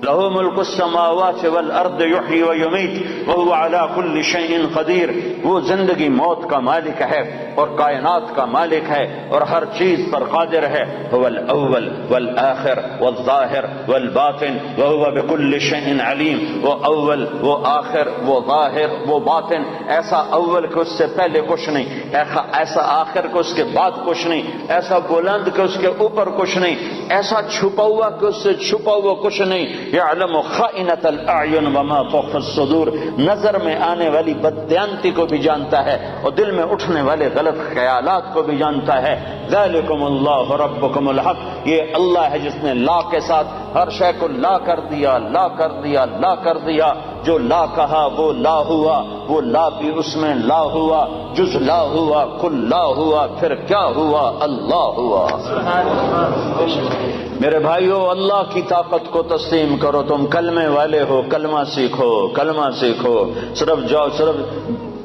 لہ ملک السماوات والارض یحیی ویمیت وہو علی کل شیء قدیر، وہ زندگی موت کا مالک ہے اور کائنات کا مالک ہے اور ہر چیز پر قادر ہے۔ هو الاول والآخر والظاہر والباطن وهو بكل شيء علیم، وہ اول، وہ آخر، وہ ظاہر، وہ باطن، ایسا اول کہ اس سے پہلے کچھ نہیں، ایسا آخر کہ اس کے بعد کچھ نہیں، ایسا بلند کہ اس کے اوپر کچھ نہیں، ایسا چھپا ہوا کہ اس سے چھپا ہوا کچھ نہیں۔ یعلم خائنۃ الاعین وما تخفی الصدور، نظر میں آنے والی بددیانتی کو بھی جانتا ہے اور دل میں اٹھنے والے غلط خیالات کو بھی جانتا ہے۔ ذالکم اللہ ربکم الحق، یہ اللہ ہے جس نے لا کے ساتھ ہر شے کو لا کر دیا، لا کر دیا، لا کر دیا۔ جو لا کہا وہ لا ہوا، وہ لا بھی اس میں لا ہوا، جز لا ہوا، کل لا ہوا، پھر کیا ہوا؟ اللہ ہوا۔ میرے بھائیو، اللہ کی طاقت کو تسلیم کرو۔ تم کلمے والے ہو، کلمہ سیکھو، کلمہ سیکھو۔ صرف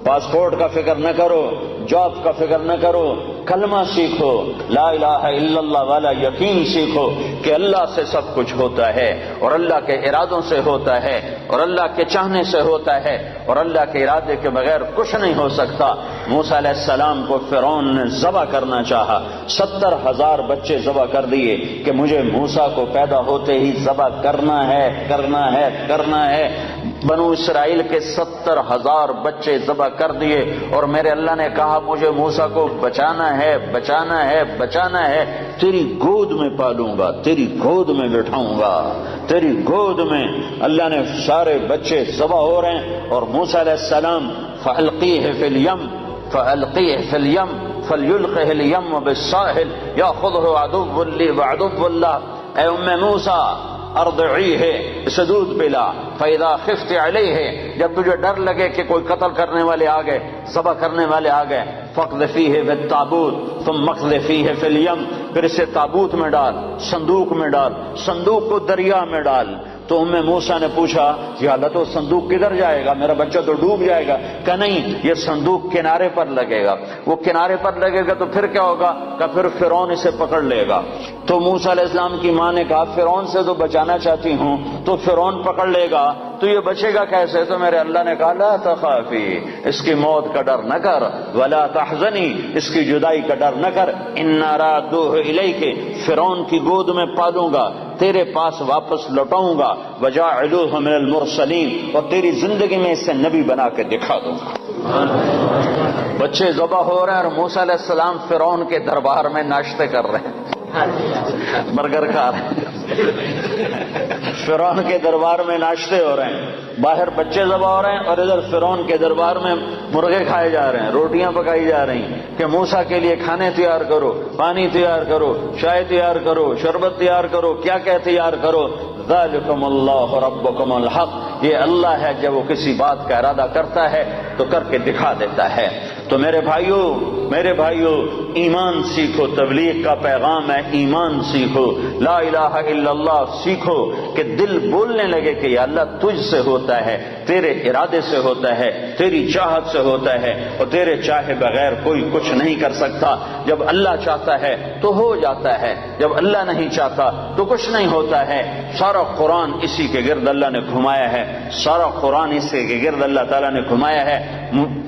پاسپورٹ کا فکر نہ کرو، جاب کا فکر نہ کرو، کلمہ سیکھو، لا الہ الا اللہ والا یقین سیکھو کہ اللہ سے سب کچھ ہوتا ہے اور اللہ کے ارادوں سے ہوتا ہے اور اللہ کے چاہنے سے ہوتا ہے اور اللہ کے ارادے کے بغیر کچھ نہیں ہو سکتا۔ موسیٰ علیہ السلام کو فرعون نے ذبح کرنا چاہا، 70,000 بچے ذبح کر دیے کہ مجھے موسیٰ کو پیدا ہوتے ہی ذبح کرنا ہے، کرنا ہے، کرنا ہے۔ بنو اسرائیل کے 70,000 بچے ذبح کر دیے اور میرے اللہ نے کہا مجھے موسیٰ کو بچانا ہے، بچانا ہے، بچانا ہے، تیری گود میں پالوں گا، تیری گود میں بٹھاؤں گا، تیری گود میں۔ اللہ نے سارے بچے ذبح ہو رہے ہیں اور موسیٰ علیہ السلام فَأَلْقِيهِ فِي الْيَمِّ فَأَلْقِيهِ فِي الْيَمِّ فَلْيُلْقِهِ الْيَمُّ بِالسَّاحِلِ يَأْخُذْهُ عَدُوٌّ لِّي وَعَدُوٌّ لَّهُ۔ اے ام موسیٰ ارضعیہ، اسے دودھ پلا، فَإِذَا خِفْتِ عَلَيْهِ، جب تجھے ڈر لگے کہ کوئی قتل کرنے والے آ گئے، ذبح کرنے والے آ گئے، فَاقْذِفِيهِ فِي التَّابُوتِ ثُمَّ اقْذِفِيهِ فِي الْيَمِّ، پھر اسے تابوت میں ڈال، صندوق میں ڈال، صندوق کو دریا میں ڈال۔ تو ام موسیٰ نے پوچھا یا اللہ تو صندوق کدھر جائے گا، میرا بچہ تو ڈوب جائے گا۔ کہ نہیں، یہ صندوق کنارے پر لگے گا، وہ کنارے پر لگے گا تو پھر کیا ہوگا؟ کہ پھر فرعون اسے پکڑ لے گا۔ تو موسیٰ علیہ السلام کی ماں نے کہا فرعون سے تو بچانا چاہتی ہوں، تو فرعون پکڑ لے گا تو یہ بچے گا کیسے؟ تو میرے اللہ نے کہا لا تخافی، اس کی موت کا ڈر نہ کر، ولا تحزنی، اس کی جدائی کا ڈر نہ کر، انا رادوہ الیک، فرعون کی گود میں پالوں گا، تیرے پاس واپس لوٹاؤں گا، وجاعلوہ من المرسلین، اور تیری زندگی میں اسے نبی بنا کے دکھا دوں گا۔ بچے ذبح ہو رہے ہیں اور موسیٰ علیہ السلام فرعون کے دربار میں ناشتے کر رہے ہیں، برگر کھا رہے ہیں، فرعون کے دربار میں ناشتے ہو رہے ہیں، باہر بچے ذبح ہو رہے ہیں اور ادھر فرعون کے دربار میں مرغے کھائے جا رہے ہیں، روٹیاں پکائی جا رہی ہیں کہ موسیٰ کے لیے کھانے تیار کرو، پانی تیار کرو، چائے تیار کرو، شربت تیار کرو، کیا کیا تیار کرو۔ ذالکم اللہ ربکم الحق، یہ اللہ ہے جب وہ کسی بات کا ارادہ کرتا ہے تو کر کے دکھا دیتا ہے۔ تو میرے بھائیو ایمان سیکھو، تبلیغ کا پیغام ہے ایمان سیکھو، لا الہ الا اللہ سیکھو کہ دل بولنے لگے کہ یا اللہ تجھ سے ہوتا ہے، تیرے ارادے سے ہوتا ہے، تیری چاہت سے ہوتا ہے اور تیرے چاہے بغیر کوئی کچھ نہیں کر سکتا۔ جب اللہ چاہتا ہے تو ہو جاتا ہے، جب اللہ نہیں چاہتا تو کچھ نہیں ہوتا ہے۔ سارا قرآن اسی کے گرد اللہ نے گھمایا ہے، سارا قرآن اسی کے گرد اللہ تعالیٰ نے گھمایا ہے۔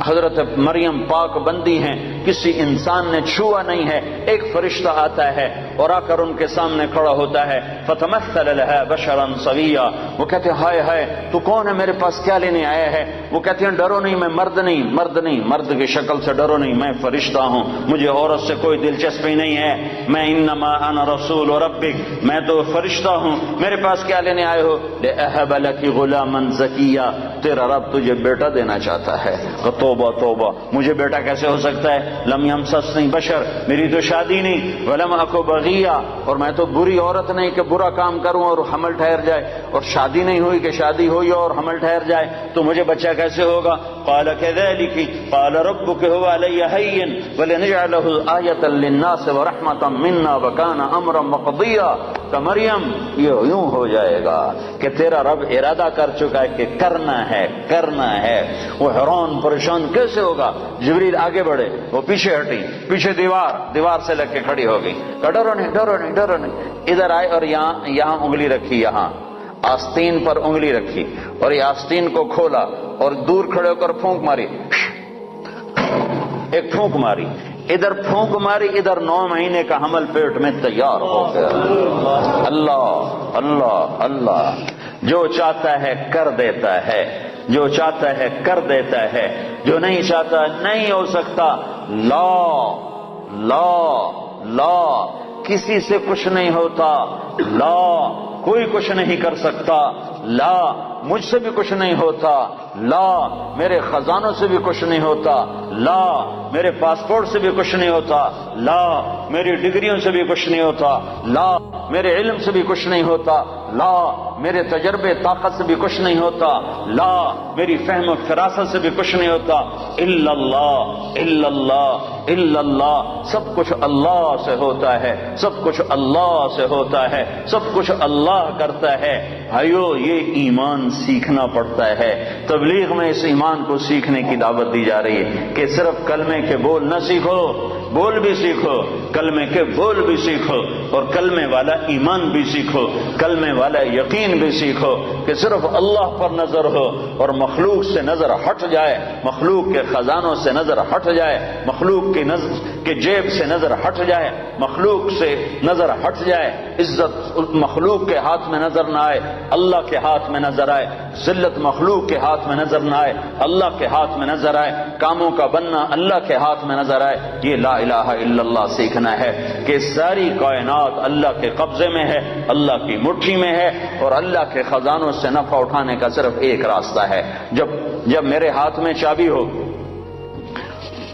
حضرت مریم پاک بندی ہیں، کسی انسان نے چھوا نہیں ہے، ایک فرشتہ آتا ہے اور آ کر ان کے سامنے کھڑا ہوتا ہے، فتمثل لها بشرا سویا، وہ کہتے ہیں ہائے ہائے تو کون ہے، میرے پاس کیا لینے آیا ہے؟ وہ کہتے ہیں ڈرو نہیں، میں مرد نہیں، مرد کی شکل سے ڈرو نہیں، میں فرشتہ ہوں، مجھے عورت سے کوئی دلچسپی نہیں ہے، میں انما انا رسول ربک، میں تو فرشتہ ہوں، میرے پاس کیا لینے آئے ہو؟ لأہب لک غلاما زکیا، تیرا رب تجھے بیٹا دینا چاہتا ہے۔ توبہ توبہ، مجھے بیٹا کیسے ہو سکتا ہے؟ لم یمسسنی بشر، میری تو شادی نہیں، ولم اکو بغیہ، اور میں تو بری عورت نہیں کہ برا کام کروں اور حمل ٹھہر جائے، اور شادی نہیں ہوئی کہ شادی ہوئی اور حمل ٹھہر جائے، تو مجھے بچہ کیسے ہوگا؟ قال كذلك قال ربك هو علي هين ولنجعله آية للناس ورحمة منا وكان امرا مقضيا۔ کہ مریم یہ یوں ہو جائے گا کہ تیرا رب ارادہ کر چکا ہے کہ کرنا ہے۔ وہ حیران پریشان کیسے ہوگا؟ جبریل آگے بڑھے، وہ پیچھے ہٹی، پیچھے دیوار سے لگ کے کھڑی ہو گئی، کہ ڈرو نہیں، ادھر آئے اور یہاں انگلی رکھی، یہاں آستین پر انگلی رکھی اور یہ آستین کو کھولا اور دور کھڑے ہو کر پھونک ماری، ایک پھونک ماری، ادھر پھونک ماری، ادھر 9 مہینے کا حمل پیٹ میں تیار ہو گیا۔ اللہ اللہ اللہ، جو چاہتا ہے کر دیتا ہے، جو چاہتا ہے کر دیتا ہے، جو نہیں چاہتا نہیں ہو سکتا۔ لا لا لا، کسی سے کچھ نہیں ہوتا، لا کوئی کچھ نہیں کر سکتا، لا مجھ سے بھی کچھ نہیں ہوتا، لا میرے خزانوں سے بھی کچھ نہیں ہوتا، لا میرے پاسپورٹ سے بھی کچھ نہیں ہوتا، لا میری ڈگریوں سے بھی کچھ نہیں ہوتا، لا میرے علم سے بھی کچھ نہیں ہوتا، لا میرے تجربے طاقت سے بھی کچھ نہیں ہوتا، لا میری فہم و فراست سے بھی کچھ نہیں ہوتا، الا اللہ الا اللہ الا اللہ، سب کچھ اللہ سے ہوتا ہے، سب کچھ اللہ سے ہوتا ہے، سب کچھ اللہ کرتا ہے۔ بھائیو یہ ایمان سیکھنا پڑتا ہے، تبلیغ میں اس ایمان کو سیکھنے کی دعوت دی جا رہی ہے کہ صرف کلمے کے بول نہ سیکھو، بول بھی سیکھو، کلمے کے بول بھی سیکھو، اور کلمے والا ایمان بھی سیکھو، کلمے والا یقین بھی سیکھو کہ صرف اللہ پر نظر ہو اور مخلوق سے نظر ہٹ جائے، مخلوق کے خزانوں سے نظر ہٹ جائے، مخلوق کی نظر کے جیب سے نظر ہٹ جائے، مخلوق سے نظر ہٹ جائے، عزت مخلوق کے ہاتھ میں نظر نہ آئے، اللہ کے ہاتھ میں نظر آئے، ذلت مخلوق کے ہاتھ میں نظر نہ آئے، اللہ کے ہاتھ میں نظر آئے، کاموں کا بننا اللہ کے ہاتھ میں نظر آئے۔ یہ لا الہ الا اللہ سیکھنا ہے کہ ساری کائنات اللہ کے قبضے میں ہے، اللہ کی مٹھی میں ہے، اور اللہ کے خزانوں سے نفع اٹھانے کا صرف ایک راستہ ہے۔ جب میرے ہاتھ میں چابی ہو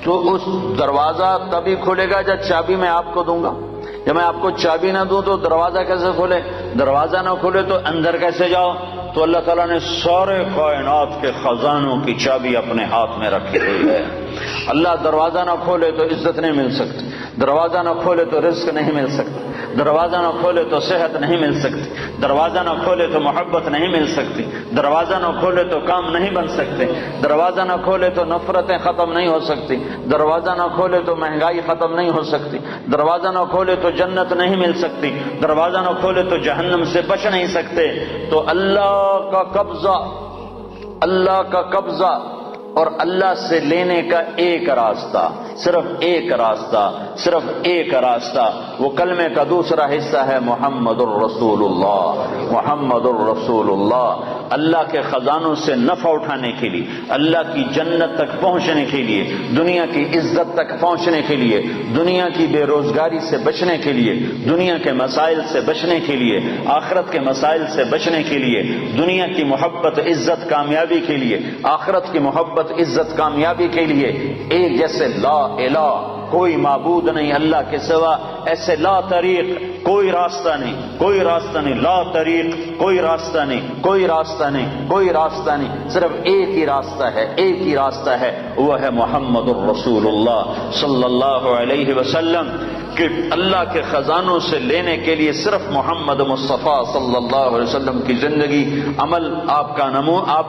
تو اس دروازہ تبھی کھلے گا جب چابی میں آپ کو دوں گا۔ جب میں آپ کو چابی نہ دوں تو دروازہ کیسے کھلے؟ دروازہ نہ کھلے تو اندر کیسے جاؤ؟ تو اللہ تعالیٰ نے سارے کائنات کے خزانوں کی چابی اپنے ہاتھ میں رکھی ہوئی ہے۔ اللہ دروازہ نہ کھولے تو عزت نہیں مل سکتی، دروازہ نہ کھولے تو رزق نہیں مل سکتا، دروازہ نہ کھولے تو صحت نہیں مل سکتی، دروازہ نہ کھولے تو محبت نہیں مل سکتی، دروازہ نہ کھولے تو کام نہیں بن سکتے، دروازہ نہ کھولے تو نفرتیں ختم نہیں ہو سکتی، دروازہ نہ کھولے تو مہنگائی ختم نہیں ہو سکتی، دروازہ نہ کھولے تو جنت نہیں مل سکتی، دروازہ نہ کھولے تو جہنم سے بچ نہیں سکتے۔ تو اللہ کا قبضہ اور اللہ سے لینے کا ایک راستہ، صرف ایک راستہ، صرف ایک راستہ، وہ کلمے کا دوسرا حصہ ہے محمد الرسول اللہ، محمد الرسول اللہ۔ اللہ کے خزانوں سے نفع اٹھانے کے لیے، اللہ کی جنت تک پہنچنے کے لیے، دنیا کی عزت تک پہنچنے کے لیے، دنیا کی بے روزگاری سے بچنے کے لیے، دنیا کے مسائل سے بچنے کے لیے، آخرت کے مسائل سے بچنے کے لیے، دنیا کی محبت عزت کامیابی کے لیے، آخرت کی محبت عزت کامیابی کے لیے، ایک جیسے لا الہ کوئی معبود نہیں اللہ کے سوا، ایسے لا طریق کوئی راستہ نہیں، کوئی راستہ نہیں، لا طریق کوئی راستہ نہیں، کوئی راستہ نہیں، کوئی راستہ نہیں، صرف ایک ہی راستہ ہے، ایک ہی راستہ ہے، وہ ہے محمد الرسول اللہ صلی اللہ علیہ وسلم۔ کہ اللہ کے خزانوں سے لینے کے لیے صرف محمد مصطفیٰ صلی اللہ علیہ وسلم کی زندگی، عمل آپ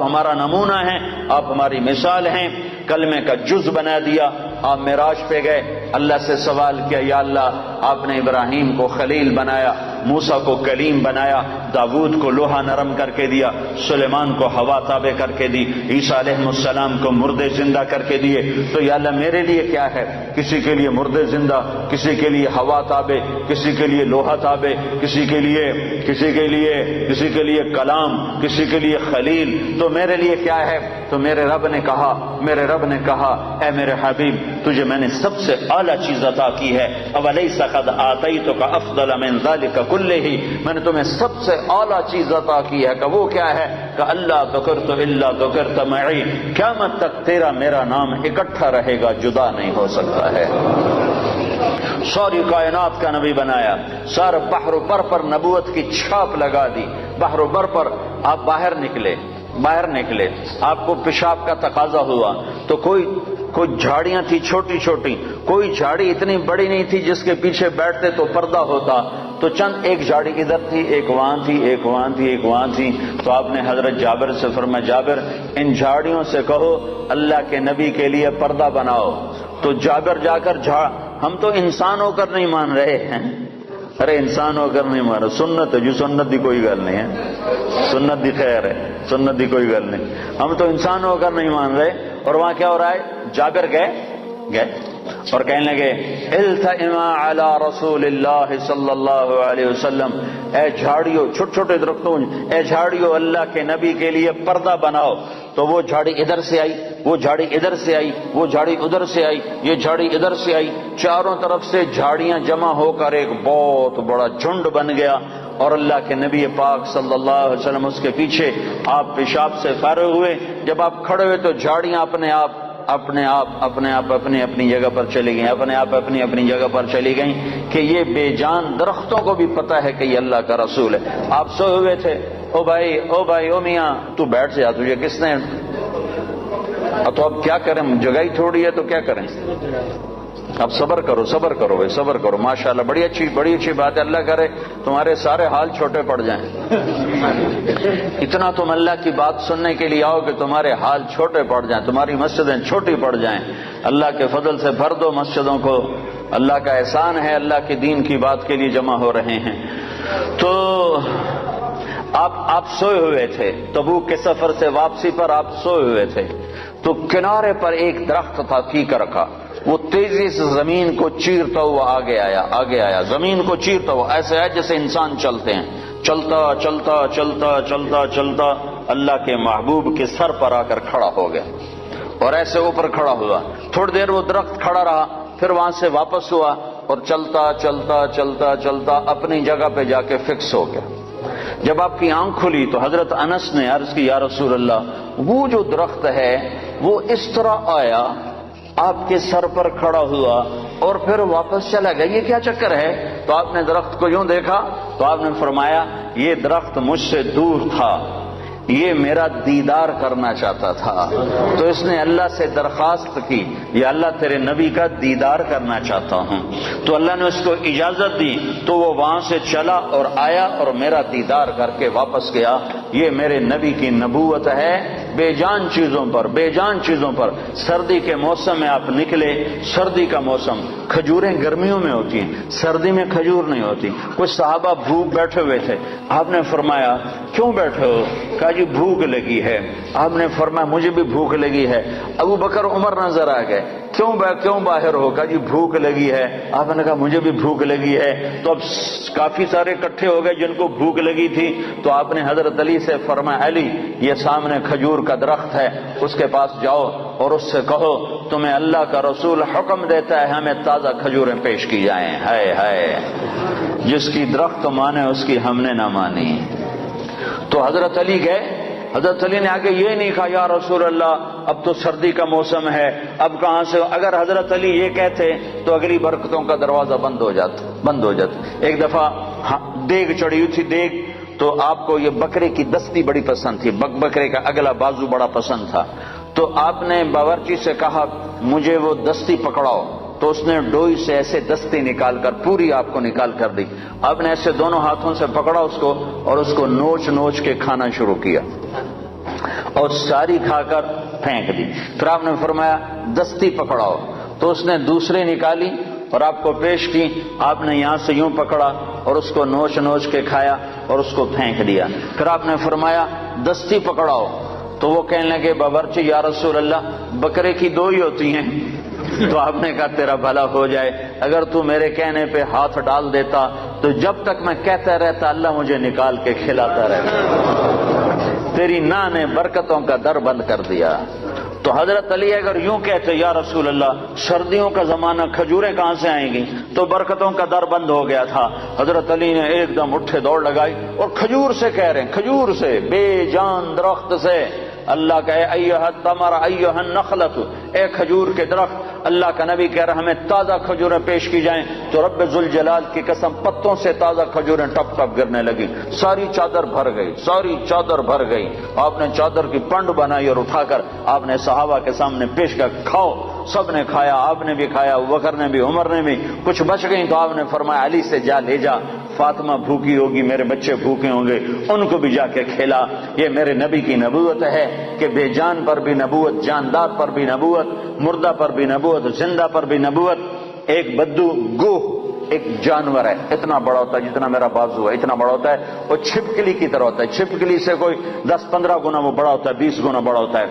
ہمارا نمونہ ہیں، آپ ہماری مثال ہیں۔ کلمے کا جز بنا دیا، آپ معراج پہ گئے، اللہ سے سوال کیا، یا اللہ آپ نے ابراہیم کو خلیل بنایا، موسیٰ کو کلیم بنایا، داود کو لوہا نرم کر کے دیا، سلیمان کو ہوا تابع کر کے دی، عیسیٰ علیہ السلام کو مردے زندہ کر کے دیے، تو یا اللہ میرے لیے کیا ہے؟ کسی کے لیے مردے زندہ، کسی کے لیے ہوا تابع، کسی کے لیے لوہا تابع، کسی کے لیے کلام، کسی کے لیے خلیل، تو میرے لیے کیا ہے؟ تو میرے رب نے کہا اے میرے حبیب تجھے میں نے سب سے اعلیٰ چیز عطا کی ہے، اولیس قد آتیتک افضل من ذلک کلہ، میں نے تمہیں سب سے اعلیٰ چیز عطا کی ہے، کہ وہ کیا ہے؟ کہ اللہ ذکرت الا ذکرت معی، قیامت تک تیرا میرا نام اکٹھا رہے گا، جدا نہیں ہو سکتا ہے۔ ساری کائنات کا نبی بنایا، سارے بحر و بر پر نبوت کی چھاپ لگا دی، بحر و بر پر آپ باہر نکلے، آپ کو پیشاب کا تقاضا ہوا تو کوئی جھاڑیاں تھی چھوٹی چھوٹی، کوئی جھاڑی اتنی بڑی نہیں تھی جس کے پیچھے بیٹھتے تو پردہ ہوتا، تو چند ایک جھاڑی ادھر تھی، ایک وہاں تھی، ایک وہاں تھی، ایک وہاں تھی، تو آپ نے حضرت جابر سے فرمایا جابر ان جھاڑیوں سے کہو اللہ کے نبی کے لیے پردہ بناؤ، تو جابر جا کر ہم تو انسان ہو کر نہیں مان رہے ہیں، ارے انسان ہو کر نہیں مارا، سنت ہے جو سنت دی کوئی گل نہیں ہے، سنت دی خیر ہے، سنت دی کوئی گل نہیں. ہم تو انسان ہو کر نہیں مان رہے. اور وہاں کیا ہو رہا ہے؟ جابر گئے اور کہنے لگے التئما علی رسول اللہ صلی اللہ علیہ وسلم، اے جھاڑیوں، چھوٹے چھوٹے درختوں، اے جھاڑیوں اللہ کے نبی کے لیے پردہ بناؤ. تو وہ جھاڑی ادھر سے آئی، وہ جھاڑی ادھر سے آئی، وہ جھاڑی ادھر سے آئی، یہ جھاڑی ادھر سے آئی، چاروں طرف سے جھاڑیاں جمع ہو کر ایک بہت بڑا جھنڈ بن گیا. اور اللہ کے نبی پاک صلی اللہ علیہ وسلم اس کے پیچھے، آپ پیشاب سے فارغ ہوئے. جب آپ کھڑے ہوئے تو جھاڑیاں اپنے آپ اپنی جگہ پر چلی گئیں، اپنے آپ اپنی جگہ پر چلی گئیں کہ یہ بے جان درختوں کو بھی پتہ ہے کہ یہ اللہ کا رسول ہے. آپ سوئے ہوئے تھے، او بھائی او میاں تو بیٹھ جا، تجھے کس نے؟ تو اب کیا کریں، جگہ ہی تھوڑی ہے تو کیا کریں؟ اب صبر کرو بھائی، صبر کرو. ماشاءاللہ بڑی اچھی بات ہے. اللہ کرے تمہارے سارے حال چھوٹے پڑ جائیں. اتنا تم اللہ کی بات سننے کے لیے آؤ کہ تمہارے حال چھوٹے پڑ جائیں، تمہاری مسجدیں چھوٹی پڑ جائیں. اللہ کے فضل سے بھر دو مسجدوں کو. اللہ کا احسان ہے، اللہ کے دین کی بات کے لیے جمع ہو رہے ہیں. تو آپ سوئے ہوئے تھے، تبوک کے سفر سے واپسی پر آپ سوئے ہوئے تھے. تو کنارے پر ایک درخت تھا فیکر کا، وہ تیزی سے زمین کو چیرتا ہوا آگے آیا، زمین کو چیرتا ہوا. ایسے ہے جیسے انسان چلتے ہیں، چلتا اللہ کے محبوب کے سر پر آ کر کھڑا ہو گیا اور ایسے اوپر کھڑا ہوا. تھوڑی دیر وہ درخت کھڑا رہا، پھر وہاں سے واپس ہوا اور چلتا اپنی جگہ پہ جا کے فکس ہو گیا. جب آپ کی آنکھ کھلی تو حضرت انس نے عرض کی یا رسول اللہ، وہ جو درخت ہے وہ اس طرح آیا، آپ کے سر پر کھڑا ہوا اور پھر واپس چلا گیا، یہ کیا چکر ہے؟ تو آپ نے درخت کو یوں دیکھا تو آپ نے فرمایا یہ درخت مجھ سے دور تھا، یہ میرا دیدار کرنا چاہتا تھا. تو اس نے اللہ سے درخواست کی یا اللہ تیرے نبی کا دیدار کرنا چاہتا ہوں. تو اللہ نے اس کو اجازت دی تو وہ وہاں سے چلا اور آیا اور میرا دیدار کر کے واپس گیا. یہ میرے نبی کی نبوت ہے. بے جان چیزوں پر سردی کے موسم میں آپ نکلے، سردی کا موسم، کھجوریں گرمیوں میں ہوتی ہیں، سردی میں کھجور نہیں ہوتی. کچھ صحابہ بھوک بیٹھے ہوئے تھے. آپ نے فرمایا کیوں بیٹھے ہو؟ کہا جی بھوک لگی ہے. آپ نے فرمایا مجھے بھی بھوک لگی ہے. ابو بکر عمر نظر آ گئے، کیوں باہر ہو؟ کہا جی بھوک لگی ہے. آپ نے کہا مجھے بھی بھوک لگی ہے. تو اب کافی سارے اکٹھے ہو گئے جن کو بھوک لگی تھی. تو آپ نے حضرت علی سے فرمایا علی یہ سامنے کھجور کا درخت ہے، اس کے پاس جاؤ اور اس سے کہو تمہیں اللہ کا رسول حکم دیتا ہے ہمیں تازہ کھجوریں پیش کی جائیں. ہائے جس کی درخت مانے اس کی ہم نے نہ مانی. تو حضرت علی گئے. حضرت علی نے آگے یہ نہیں کہا یا رسول اللہ اب تو سردی کا موسم ہے، اب کہاں سے؟ اگر حضرت علی یہ کہتے تو اگلی برکتوں کا دروازہ بند ہو جاتا. ایک دفعہ دیگ چڑھی ہوئی تھی، دیگ تو آپ کو یہ بکرے کی دستی بڑی پسند تھی، بکرے کا اگلا بازو بڑا پسند تھا. تو آپ نے باورچی سے کہا مجھے وہ دستی پکڑاؤ. تو اس نے ڈوئی سے ایسے دستی نکال کر پوری آپ کو نکال کر دی. آپ نے ایسے دونوں ہاتھوں سے پکڑا اس کو اور اس کو نوچ کے کھانا شروع کیا اور ساری کھا کر پھینک دی. پھر آپ نے فرمایا دستی پکڑاؤ. تو اس نے دوسری نکالی اور آپ کو پیش کی. آپ نے یہاں سے یوں پکڑا اور اس کو نوچ کے کھایا اور اس کو پھینک دیا. پھر آپ نے فرمایا دستی پکڑاؤ. تو وہ کہنے لگے باورچی یا رسول اللہ بکرے کی دو ہی ہوتی ہیں. تو آپ نے کہا تیرا بھلا ہو جائے، اگر تو میرے کہنے پہ ہاتھ ڈال دیتا تو جب تک میں کہتا رہتا اللہ مجھے نکال کے کھلاتا رہتا. تیری نا نے برکتوں کا در بند کر دیا. تو حضرت علی اگر یوں کہتے یا رسول اللہ سردیوں کا زمانہ کھجوریں کہاں سے آئیں گی، تو برکتوں کا در بند ہو گیا تھا. حضرت علی نے ایک دم اٹھے دوڑ لگائی اور کھجور سے کہہ رہے ہیں، کھجور سے، بے جان درخت سے اللہ کا ایھا التمر ایھا النخلۃ، اے کھجور کے درخت. اللہ کا نبی کہہ رہا ہمیں تازہ کھجوریں پیش کی جائیں. تو رب ذوالجلال کی قسم پتوں سے تازہ کھجوریں ٹپ ٹپ گرنے لگی. ساری چادر بھر گئی. آپ نے چادر کی پنڈ بنائی اور اٹھا کر آپ نے صحابہ کے سامنے پیش کیا، کھاؤ. سب نے کھایا، آپ نے بھی کھایا، ابوبکر نے بھی، عمر نے بھی. کچھ بچ گئی تو آپ نے فرمایا علی سے جا لے جا، فاطمہ بھوکی ہوگی، میرے بچے بھوکے ہوں گے، ان کو بھی جا کے کھلا. یہ میرے نبی کی نبوت ہے کہ بے جان پر بھی نبوت، جاندار پر بھی نبوت، مردہ پر بھی نبوت، زندہ پر بھی نبوت. ایک بدو گوہ ایک جانور ہے، اتنا بڑا ہوتا ہے جتنا میرا بازو ہے، اتنا بڑا ہوتا ہے، وہ چھپکلی کی طرح ہوتا ہے، چھپکلی سے کوئی 10-15 گنا وہ بڑا ہوتا ہے، 20 گنا بڑا ہوتا ہے۔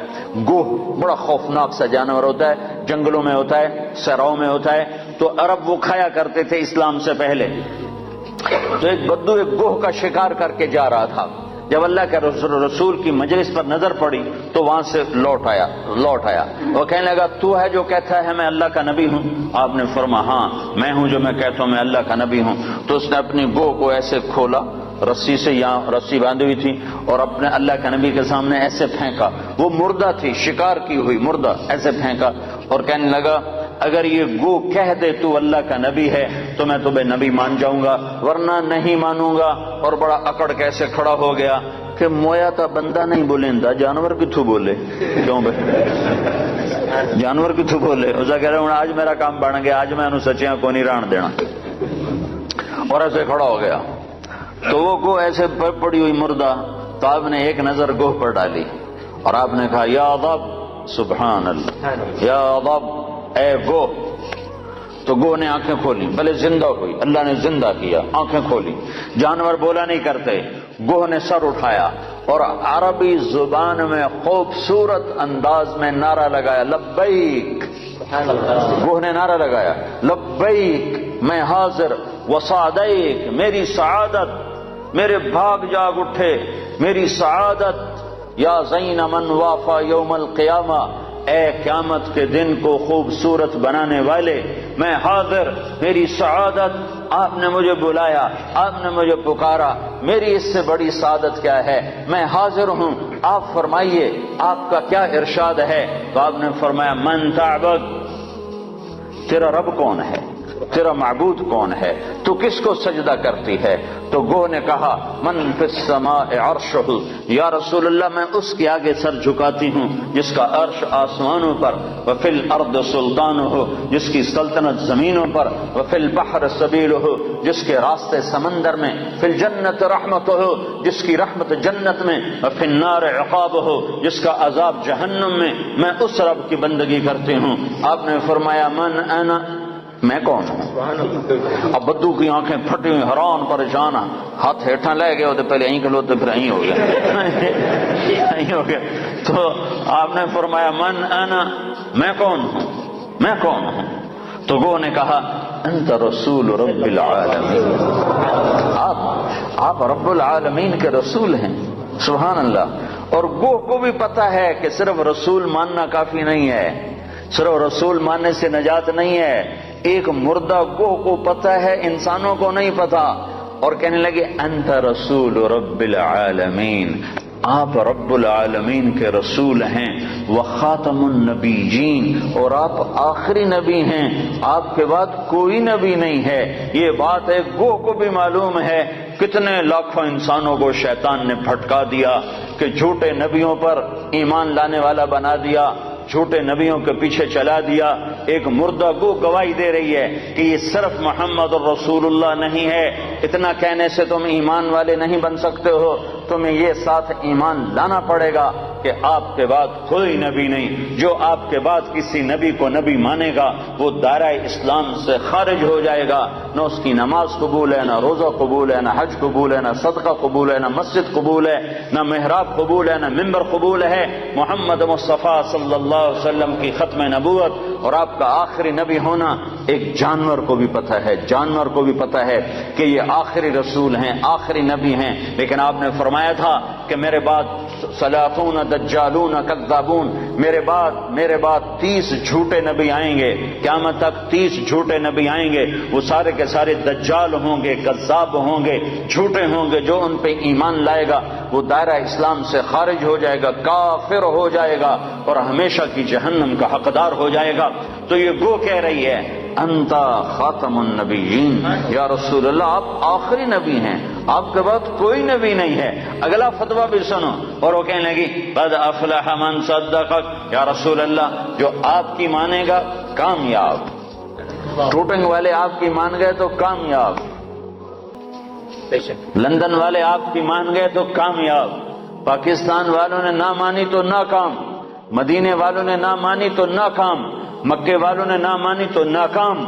گوہ بڑا خوفناک سا جانور ہوتا ہے، جنگلوں میں ہوتا ہے، صحراؤں میں ہوتا ہے، تو عرب وہ کھایا کرتے تھے اسلام سے پہلے۔ تو ایک بدو ایک گوہ کا شکار کر کے جا رہا تھا، جب اللہ کے رسول کی مجلس پر نظر پڑی تو وہاں سے لوٹ آیا۔ وہ کہنے لگا تو ہے جو کہتا ہے میں اللہ کا نبی ہوں؟ آپ نے فرمایا ہاں میں ہوں جو میں کہتا ہوں میں اللہ کا نبی ہوں۔ تو اس نے اپنی گوہ کو ایسے کھولا، رسی سے، یہاں رسی باندھی ہوئی تھی، اور اپنے اللہ کے نبی کے سامنے ایسے پھینکا، وہ مردہ تھی، شکار کی ہوئی مردہ، ایسے پھینکا اور کہنے لگا اگر یہ گو کہہ دے تو اللہ کا نبی ہے تو میں تمہیں نبی مان جاؤں گا، ورنہ نہیں مانوں گا۔ اور بڑا اکڑ کیسے کھڑا ہو گیا کہ مویا تا بندہ نہیں بولیندا، جانور کتھوں بولے؟ کیوں بھائی جانور کتھوں بولے؟ اس کہہ رہے ہوں آج میرا کام بن گیا، آج میں انہوں سچیاں کو نہیں ران دینا، اور ایسے کھڑا ہو گیا۔ تو وہ گو ایسے پڑی ہوئی مردہ، تو آپ نے ایک نظر گوہ پر ڈالی اور آپ نے کہا یا ضب، سبحان اللہ، یا ضب، اے گو۔ تو گو نے آنکھیں کھولی، بھلے زندہ ہوئی، اللہ نے زندہ کیا، آنکھیں کھولی، جانور بولا نہیں کرتے۔ گوہ نے سر اٹھایا اور عربی زبان میں خوبصورت انداز میں نعرہ لگایا لبیک۔ گوہ نے نعرہ لگایا لبیک، میں حاضر، وسعدیک، میری سعادت، میرے بھاگ جاگ اٹھے میری سعادت، یا زین من وافا یوم القیامہ، اے قیامت کے دن کو خوبصورت بنانے والے، میں حاضر، میری سعادت، آپ نے مجھے بلایا، آپ نے مجھے پکارا، میری اس سے بڑی سعادت کیا ہے، میں حاضر ہوں، آپ فرمائیے آپ کا کیا ارشاد ہے؟ تو آپ نے فرمایا من تعبد، تیرا رب کون ہے، تیرا معبود کون ہے، تو کس کو سجدہ کرتی ہے؟ تو گوہ نے کہا من فی السماء عرشہ، یا رسول اللہ میں اس کے آگے سر جھکاتی ہوں جس کا عرش آسمانوں پر، وفی الارض سلطانہ، جس کی سلطنت زمینوں پر، وفی البحر سبیلہ، جس کے راستے سمندر میں، فی الجنت رحمتہ، جس کی رحمت جنت میں، وفی النار عقابہ، جس کا عذاب جہنم میں، میں اس رب کی بندگی کرتی ہوں۔ آپ نے فرمایا من انا، میں کون ہوں؟ اب بدو کی آنکھیں پھٹی ہوئی، حیران پریشان، ہاتھ ہیٹھاں لے گئے ہوتے، پہلے یہیں کھلوتے پھر یہیں ہو گیا تو آپ نے فرمایا من انا، میں کون ہوں، میں کون ہوں؟ تو گو نے کہا انت رسول رب العالمین، آپ رب العالمین کے رسول ہیں، سبحان اللہ۔ اور گو کو بھی پتا ہے کہ صرف رسول ماننا کافی نہیں ہے، صرف رسول ماننے سے نجات نہیں ہے، ایک مردہ گوہ کو پتہ ہے، انسانوں کو نہیں پتا، اور کہنے لگے انت رسول رب العالمین، آپ رب العالمین کے رسول ہیں، وخاتم النبیین، اور آپ آخری نبی ہیں، آپ کے بعد کوئی نبی نہیں ہے۔ یہ بات ہے گوہ کو بھی معلوم ہے، کتنے لاکھوں انسانوں کو شیطان نے بھٹکا دیا کہ جھوٹے نبیوں پر ایمان لانے والا بنا دیا، جھوٹے نبیوں کے پیچھے چلا دیا۔ ایک مردہ گو گواہی دے رہی ہے کہ یہ صرف محمد الرسول اللہ نہیں ہے، اتنا کہنے سے تم ایمان والے نہیں بن سکتے ہو، تمہیں یہ ساتھ ایمان لانا پڑے گا کہ آپ کے بعد کوئی نبی نہیں، جو آپ کے بعد کسی نبی کو نبی مانے گا وہ دائرہ اسلام سے خارج ہو جائے گا، نہ اس کی نماز قبول ہے، نہ روزہ قبول ہے، نہ حج قبول ہے، نہ صدقہ قبول ہے، نہ مسجد قبول ہے، نہ محراب قبول ہے، نہ ممبر قبول ہے۔ محمد مصطفیٰ صلی اللہ علیہ وسلم کی ختم نبوت اور آپ کا آخری نبی ہونا ایک جانور کو بھی پتہ ہے، جانور کو بھی پتہ ہے کہ یہ آخری رسول ہیں، آخری نبی ہیں، لیکن آپ نے فرمایا تھا کہ میرے بعد سلاطون دجالون کذابون، میرے بعد 30 جھوٹے نبی آئیں گے، قیامت تک 30 جھوٹے نبی آئیں گے، وہ سارے کے سارے دجال ہوں گے، کذاب ہوں گے، جھوٹے ہوں گے، جو ان پہ ایمان لائے گا وہ دائرہ اسلام سے خارج ہو جائے گا، کافر ہو جائے گا اور ہمیشہ کی جہنم کا حقدار ہو جائے گا۔ تو یہ گو کہہ رہی ہے انت خاتم النبیین، یا رسول اللہ آپ آخری نبی ہیں، آپ کے بعد کوئی نبی نہیں ہے۔ اگلا فتویٰ بھی سنو، اور وہ کہنے لگی قد افلح من صدقک، یا رسول اللہ جو آپ کی مانے گا کامیاب، ٹوٹنگ والے آپ کی مان گئے تو کامیاب، لندن والے آپ کی مان گئے تو کامیاب، پاکستان والوں نے نہ مانی تو ناکام، مدینے والوں نے نہ مانی تو ناکام، مکے والوں نے نہ مانی تو ناکام،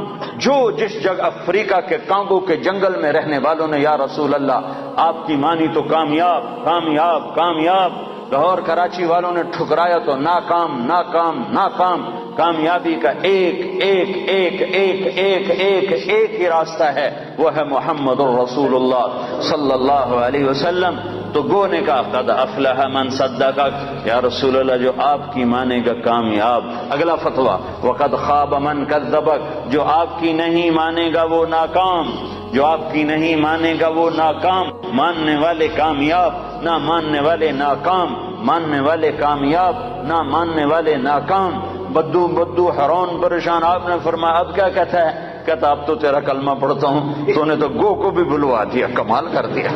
جو جس جگہ افریقہ کے کانگو کے جنگل میں رہنے والوں نے یا رسول اللہ آپ کی مانی تو کامیاب کامیاب کامیاب، لاہور کراچی والوں نے ٹھکرایا تو ناکام ناکام ناکام۔ کامیابی کا ایک ایک ایک ایک ایک ایک ایک ہی راستہ ہے، وہ ہے محمد الرسول اللہ صلی اللہ علیہ وسلم۔ تو گو نے کہا قد افلح من صدق، یا رسول اللہ جو آپ کی مانے گا کامیاب۔ اگلا فتویٰ وقد خاب من کذبک، جو آپ کی نہیں مانے گا وہ ناکام، جو آپ کی نہیں مانے گا وہ ناکام۔ ماننے والے کامیاب، نہ ماننے والے ناکام، ماننے والے کامیاب، نہ ماننے والے ناکام۔ بدو بدو حیران پریشان، آپ نے فرمایا اب کیا کہتا ہے؟ کہتا اب تو تیرا کلمہ پڑھتا ہوں، تو نے تو گو کو بھی بلوا دیا، کمال کر دیا۔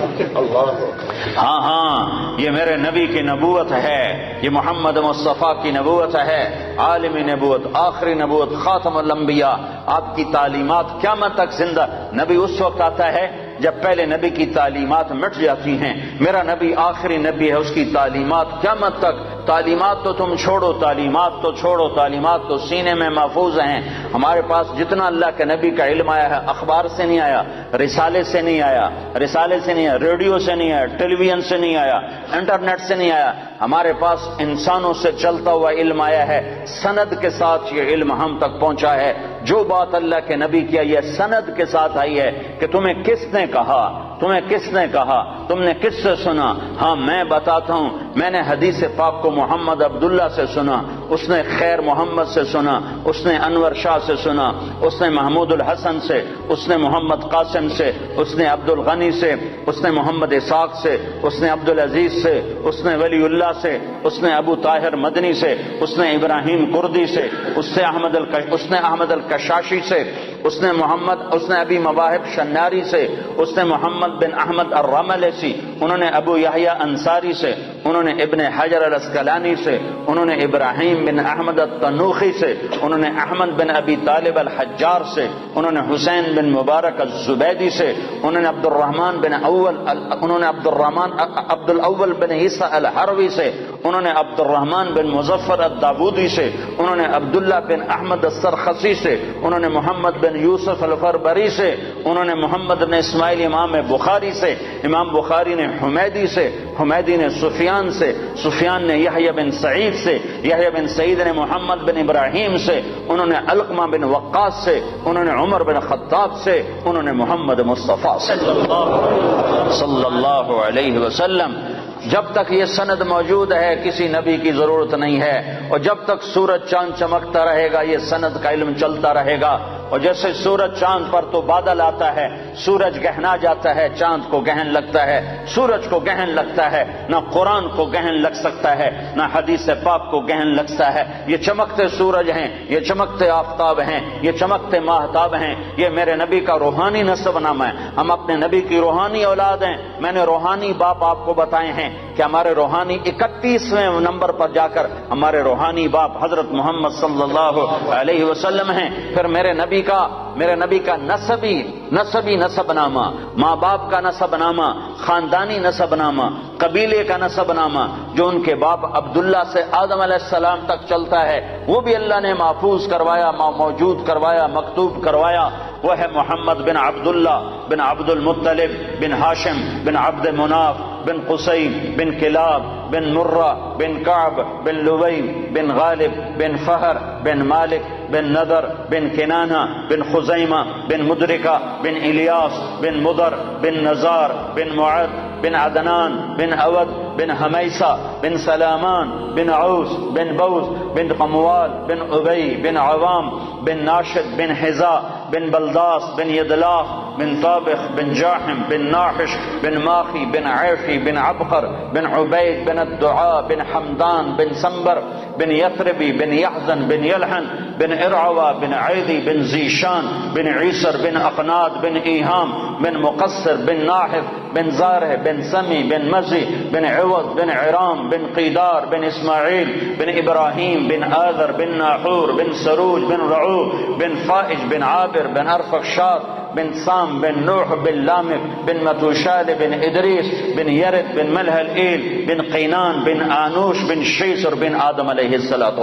ہاں ہاں یہ میرے نبی کی نبوت ہے، یہ محمد مصطفیٰ کی نبوت ہے، عالمی نبوت، آخری نبوت، خاتم الانبیاء۔ آپ کی تعلیمات قیامت تک زندہ۔ نبی اس وقت آتا ہے جب پہلے نبی کی تعلیمات مٹ جاتی ہیں۔ میرا نبی آخری نبی ہے، اس کی تعلیمات قیامت تک۔ تعلیمات تو تم چھوڑو، تعلیمات تو چھوڑو، تعلیمات تو سینے میں محفوظ ہیں۔ ہمارے پاس جتنا اللہ کے نبی کا علم آیا ہے اخبار سے نہیں آیا، رسالے سے نہیں آیا، رسالے سے نہیں آیا، ریڈیو سے نہیں آیا، ٹیلی ویژن سے نہیں آیا، انٹرنیٹ سے نہیں آیا۔ ہمارے پاس انسانوں سے چلتا ہوا علم آیا ہے، سند کے ساتھ یہ علم ہم تک پہنچا ہے۔ جو بات اللہ کے نبی کیا یہ سند کے ساتھ آئی ہے کہ تمہیں کس نے کہا، تمہیں کس نے کہا، تم نے کس سے سنا؟ ہاں میں بتاتا ہوں، میں نے حدیث پاک کو محمد عبداللہ سے سنا، اس نے خیر محمد سے سنا، اس نے انور شاہ سے سنا، اس نے محمود الحسن سے، اس نے محمد قاسم سے، اس نے عبد الغنی سے، اس نے محمد اسحاق سے، اس نے عبد العزیز سے، اس نے ولی اللہ سے، اس نے ابو طاہر مدنی سے، اس نے ابراہیم کردی سے، اس نے احمد الکشاشی سے، اس نے ابی مواہب شناری سے، اس نے محمد بن احمد الرملسی، انہوں نے ابو یحییٰ انصاری سے، انہوں نے ابن حجر الاسقلانی سے، انہوں نے ابراہیم بن احمد التنوخی سے، انہوں نے احمد بن ابی طالب الحجار سے، انہوں نے حسین بن مبارک الزبیدی سے، انہوں نے عبد الاول بن عیسیٰ الحروی سے، انہوں نے عبد الرحمن بن مظفر الداودی سے، انہوں نے عبداللہ بن احمد السرخسی سے، انہوں نے محمد بن یوسف الفربری سے، انہوں نے محمد بن اسماعیل امام بخاری سے، امام بخاری نے حمیدی سے، حمیدی نے سفیان سے، سفیان نے یحییٰ بن سعید سے، یحییٰ بن سعید نے محمد بن ابراہیم سے، انہوں نے علقمہ بن وقاص سے، انہوں نے عمر بن خطاب سے، انہوں نے محمد مصطفیٰ صلی اللہ علیہ وسلم۔ جب تک یہ سند موجود ہے کسی نبی کی ضرورت نہیں ہے، اور جب تک سورج چاند چمکتا رہے گا یہ سند کا علم چلتا رہے گا۔ اور جیسے سورج چاند پر تو بادل آتا ہے، سورج گہنا جاتا ہے، چاند کو گہن لگتا ہے، سورج کو گہن لگتا ہے، نہ قرآن کو گہن لگ سکتا ہے، نہ حدیث پاک کو گہن لگتا ہے۔ یہ چمکتے سورج ہیں، یہ چمکتے آفتاب ہیں، یہ چمکتے ماہتاب ہیں، یہ میرے نبی کا روحانی نسب نامہ ہے۔ ہم اپنے نبی کی روحانی اولاد ہیں۔ میں نے روحانی باپ آپ کو بتائے ہیں کہ ہمارے روحانی 31ویں نمبر پر جا کر ہمارے روحانی باپ حضرت محمد صلی اللہ علیہ وسلم ہیں۔ پھر میرے نبی کا نسبی نسب نامہ، ماں باپ کا نسب نامہ، خاندانی نسب نامہ، قبیلے کا نسب نامہ، جو ان کے باپ عبداللہ سے آدم علیہ السلام تک چلتا ہے، وہ بھی اللہ نے محفوظ کروایا، موجود کروایا، مکتوب کروایا۔ وہ ہے محمد بن عبداللہ بن عبد المطلب بن ہاشم بن عبد مناف بن قصی بن کلاب بن مرہ بن کعب بن لوی بن غالب بن فہر بن مالک بن نذر بن کنانہ بن خزیمہ بن مدرکہ بن الیاس بن مدر بن نزار بن معد بن عدنان بن اود بن حمیسہ بن سلامان بن عوس بن بوز بن قموال بن ابی بن عوام بن ناشد بن حذاء بن بلداس بن یدلاف بن طابخ بن جاحم بن ناحش بن ماخی بن عیفی بن عبقر بن عبید بن الدعاء بن حمدان بن سنبر بن یثربی بن یحزن بن یلحن بن ارعوى بن عیدی بن زیشان بن عیسر بن اقناد بن ایہام بن مقصر بن ناحف بن زارہ بن سمی بن مزی بن عوض بن عرام بن قیدار بن اسماعیل بن ابراہیم بن آذر بن ناحور بن سروج بن رعو بن فائج بن عابر بن ارفخشاد بن سام بن نوح بن لامک بن متوشال بن ادریس بن یرد بن ملح الایل بن قینان بن آنوش بن شیس اور بن آدم علیہ السلام.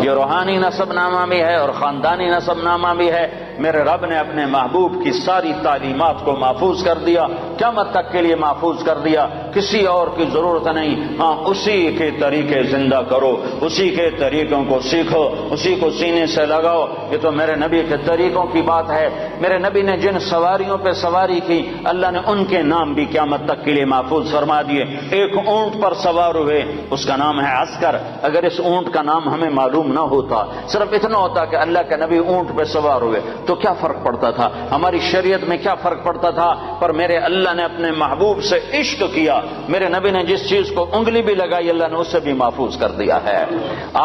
یہ روحانی نسب نامہ بھی ہے اور خاندانی نسب نامہ بھی ہے. میرے رب نے اپنے محبوب کی ساری تعلیمات کو محفوظ کر دیا، قیامت تک کے لیے محفوظ کر دیا، کسی اور کی ضرورت نہیں. ہاں اسی کے طریقے زندہ کرو، اسی کے طریقوں کو سیکھو، اسی کو سینے سے لگاؤ. یہ تو میرے نبی کے طریقوں کی بات ہے. میرے نبی نے جن سواریوں پہ سواری کی اللہ نے ان کے نام بھی قیامت تک کے لیے محفوظ فرما دیے. ایک اونٹ پر سوار ہوئے، اس کا نام ہے عسکر. اگر اس اونٹ کا نام ہمیں معلوم نہ ہوتا، صرف اتنا ہوتا کہ اللہ کے نبی اونٹ پہ سوار ہوئے، تو کیا فرق پڑتا تھا؟ ہماری شریعت میں کیا فرق پڑتا تھا؟ پر میرے اللہ نے اپنے محبوب سے عشق کیا. میرے نبی نے جس چیز کو انگلی بھی لگائی اللہ نے اسے بھی محفوظ کر دیا ہے.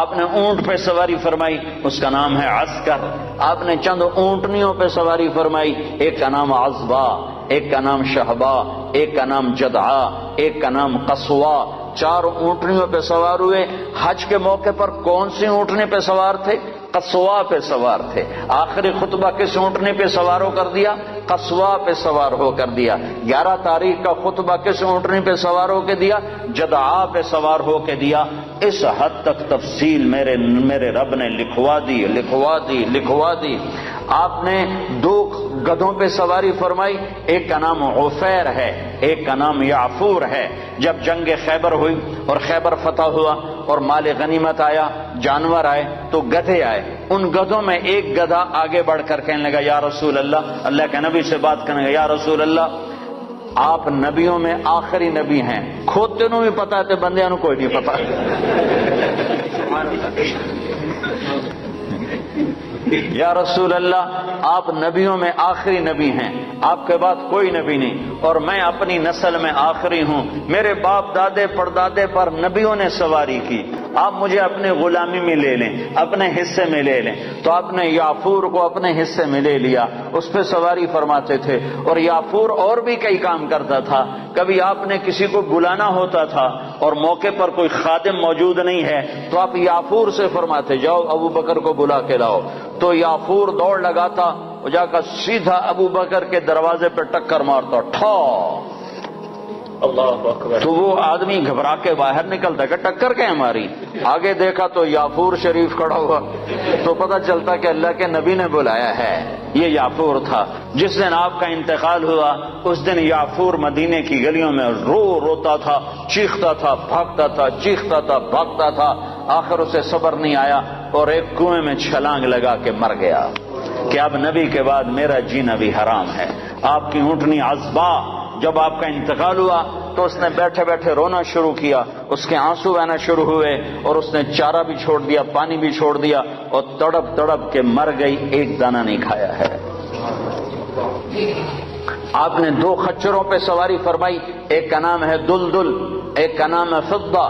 آپ نے اونٹ پہ سواری فرمائی، اس کا نام ہے عسکر. آپ نے چند اونٹنیوں پہ سواری فرمائی، ایک کا نام عزبا، ایک کا نام شہبا، ایک کا نام جدعا، ایک کا نام قصوا. 4 اونٹنیوں پہ سوار ہوئے. حج کے موقع پر کون سی اونٹنے پہ سوار تھے؟ قصوا پہ سوار تھے. آخری خطبہ کس اونٹنے پہ سوار ہو کر دیا؟ قصوا پہ سوار ہو کر دیا. 11 تاریخ کا خطبہ کس اونٹنے پہ سوار ہو کے دیا؟ جدعا پہ سوار ہو کے دیا. اس حد تک تفصیل میرے رب نے لکھوا دی. آپ نے 2 گدھوں پہ سواری فرمائی، ایک کا نام عفیر ہے، ایک کا نام یعفور ہے. جب جنگ خیبر ہوئی اور خیبر فتح ہوا اور مال غنیمت آیا، جانور آئے تو گدھے آئے. ان گدھوں میں ایک گدھا آگے بڑھ کر کہنے لگا یا رسول اللہ، اللہ کے نبی سے بات کرنے لگا، یا رسول اللہ آپ نبیوں میں آخری نبی ہیں. کھوتے نو بھی پتا ہے بندیاں نو کوئی نہیں پتا. یا رسول اللہ آپ نبیوں میں آخری نبی ہیں، آپ کے بعد کوئی نبی نہیں، اور میں اپنی نسل میں آخری ہوں. میرے باپ دادے پردادے پر نبیوں نے سواری کی، آپ مجھے اپنے غلامی میں لے لیں، اپنے حصے میں لے لیں. تو آپ نے یافور کو اپنے حصے میں لے لیا، اس پہ سواری فرماتے تھے. اور یافور اور بھی کئی کام کرتا تھا. کبھی آپ نے کسی کو بلانا ہوتا تھا اور موقع پر کوئی خادم موجود نہیں ہے تو آپ یافور سے فرماتے جاؤ ابو بکر کو بلا کے لاؤ. تو یافور دوڑ لگاتا، وہ جا کر سیدھا ابو بکر کے دروازے پہ ٹکر مارتا، ٹھا. تو وہ آدمی گھبرا کے باہر نکلتا کہ ٹکر کے ہماری. آگے دیکھا تو یافور شریف کھڑا ہوا، تو پتہ چلتا کہ اللہ کے نبی نے بلایا ہے. یہ یافور تھا. جس دن آپ کا انتقال ہوا اس دن یافور مدینے کی گلیوں میں روتا تھا، چیختا تھا، بھاگتا تھا، چیختا تھا، بھاگتا تھا. آخر اسے صبر نہیں آیا اور ایک کنویں میں چھلانگ لگا کے مر گیا کہ اب نبی کے بعد میرا جینا بھی حرام ہے. آپ کی اونٹنی عزبا جب آپ کا انتقال ہوا تو اس نے بیٹھے بیٹھے رونا شروع کیا، اس کے آنسو بہنا شروع ہوئے اور اس نے چارہ بھی چھوڑ دیا، پانی بھی چھوڑ دیا اور تڑپ تڑپ کے مر گئی، ایک دانہ نہیں کھایا ہے. آپ نے 2 خچروں پہ سواری فرمائی، ایک کا نام ہے دلدل، ایک کا نام ہے فضہ.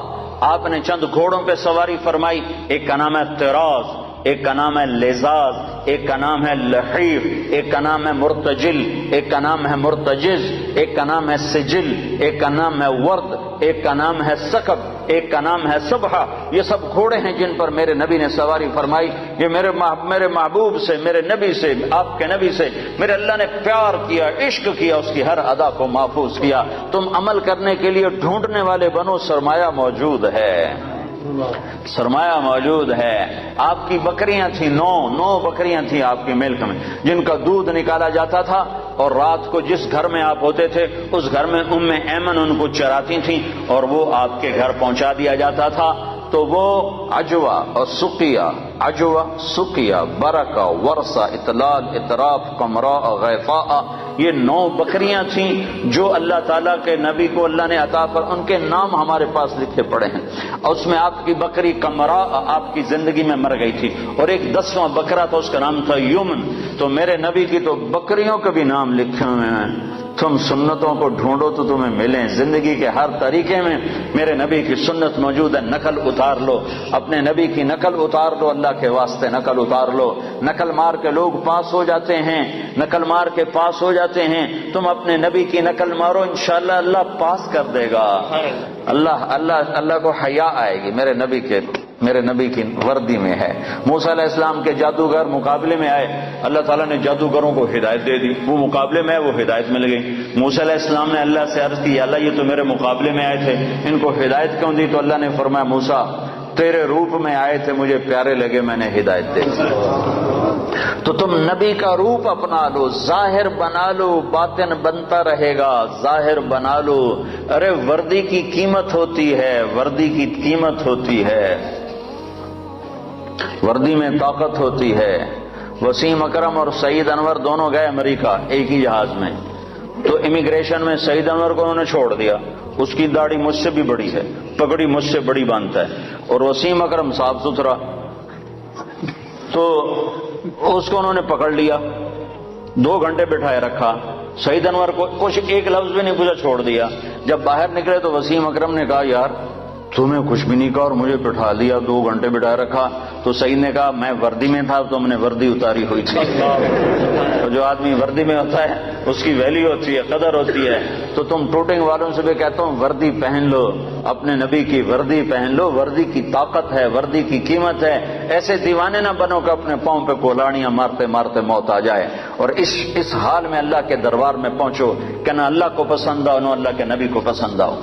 آپ نے چند گھوڑوں پہ سواری فرمائی، ایک کا نام ہے طراز، ایک کا نام ہے لزاز، ایک کا نام ہے لحیف، ایک کا نام ہے مرتجل، ایک کا نام ہے مرتجز، ایک کا نام ہے سجل، ایک کا نام ہے ورد، ایک کا نام ہے سکب، ایک کا نام ہے صبحہ. یہ سب گھوڑے ہیں جن پر میرے نبی نے سواری فرمائی. یہ میرے محبوب سے، میرے نبی سے، آپ کے نبی سے میرے اللہ نے پیار کیا، عشق کیا، اس کی ہر ادا کو محفوظ کیا. تم عمل کرنے کے لیے ڈھونڈنے والے بنو، سرمایہ موجود ہے، سرمایہ موجود ہے. آپ کی بکریاں تھیں، 9 بکریاں تھیں آپ کے ملک میں جن کا دودھ نکالا جاتا تھا، اور رات کو جس گھر میں آپ ہوتے تھے اس گھر میں ایمن ان کو چراتی تھیں اور وہ آپ کے گھر پہنچا دیا جاتا تھا. تو وہ عجوہ اور سقیہ، برکہ، ورثہ، اطلال، اطراف، قمراء، غیفاء، یہ 9 بکریاں تھیں جو اللہ تعالیٰ کے نبی کو اللہ نے عطا پر ان کے نام ہمارے پاس لکھے پڑے ہیں. اور اس میں آپ کی بکری قمراء آپ کی زندگی میں مر گئی تھی، اور ایک 10واں بکرا تھا اس کا نام تھا یمن. تو میرے نبی کی تو بکریوں کے بھی نام لکھے ہوئے ہیں. تم سنتوں کو ڈھونڈو تو تمہیں ملیں. زندگی کے ہر طریقے میں میرے نبی کی سنت موجود ہے. نقل اتار لو، اپنے نبی کی نقل اتار لو، اللہ کے واسطے نقل اتار لو. نقل مار کے لوگ پاس ہو جاتے ہیں، نقل مار کے پاس ہو جاتے ہیں. تم اپنے نبی کی نقل مارو، انشاءاللہ اللہ پاس کر دے گا. اللہ کو حیا آئے گی میرے نبی کے میرے نبی کی وردی میں ہے۔ موسیٰ علیہ السلام کے جادوگر مقابلے میں آئے، اللہ تعالیٰ نے جادوگروں کو ہدایت دے دی، وہ مقابلے میں آئے، وہ ہدایت مل گئی۔ موسیٰ علیہ السلام نے اللہ سے عرض کی، اللہ یہ تو میرے مقابلے میں آئے تھے، ان کو ہدایت کیوں دی؟ تو اللہ نے فرمایا موسیٰ تیرے روپ میں آئے تھے، مجھے پیارے لگے، میں نے ہدایت دے دی۔ تو تم نبی کا روپ اپنا لو، ظاہر بنا لو، باطن بنتا رہے گا، ظاہر بنا لو۔ ارے وردی کی قیمت ہوتی ہے، وردی کی قیمت ہوتی ہے، وردی میں طاقت ہوتی ہے۔ وسیم اکرم اور سعید انور دونوں گئے امریکہ ایک ہی جہاز میں، تو امیگریشن میں سعید انور کو انہوں نے چھوڑ دیا، اس کی داڑھی مجھ سے بھی بڑی ہے، پگڑی مجھ سے بڑی باندھتا ہے، اور وسیم اکرم صاف ستھرا، تو اس کو انہوں نے پکڑ لیا، 2 گھنٹے بٹھائے رکھا، سعید انور کو کچھ ایک لفظ بھی نہیں پوچھا، چھوڑ دیا۔ جب باہر نکلے تو وسیم اکرم نے کہا یار تمہیں کچھ بھی نہیں کہا اور مجھے بٹھا دیا، 2 گھنٹے بٹھائے رکھا۔ تو سعید نے کہا میں وردی میں تھا، تو ہم نے وردی اتاری ہوئی تھی۔ تو جو آدمی وردی میں ہوتا ہے اس کی ویلیو ہوتی ہے، قدر ہوتی ہے۔ تو تم ٹوٹنگ والوں سے بھی کہتا ہوں وردی پہن لو، اپنے نبی کی وردی پہن لو، وردی کی طاقت ہے، وردی کی قیمت ہے۔ ایسے دیوانے نہ بنو کہ اپنے پاؤں پہ کولاڑیاں مارتے مارتے موت آ جائے، اور اس حال میں اللہ کے دربار میں پہنچو کہ نہ اللہ کو پسند آؤ نہ اللہ کے نبی کو پسند آؤ۔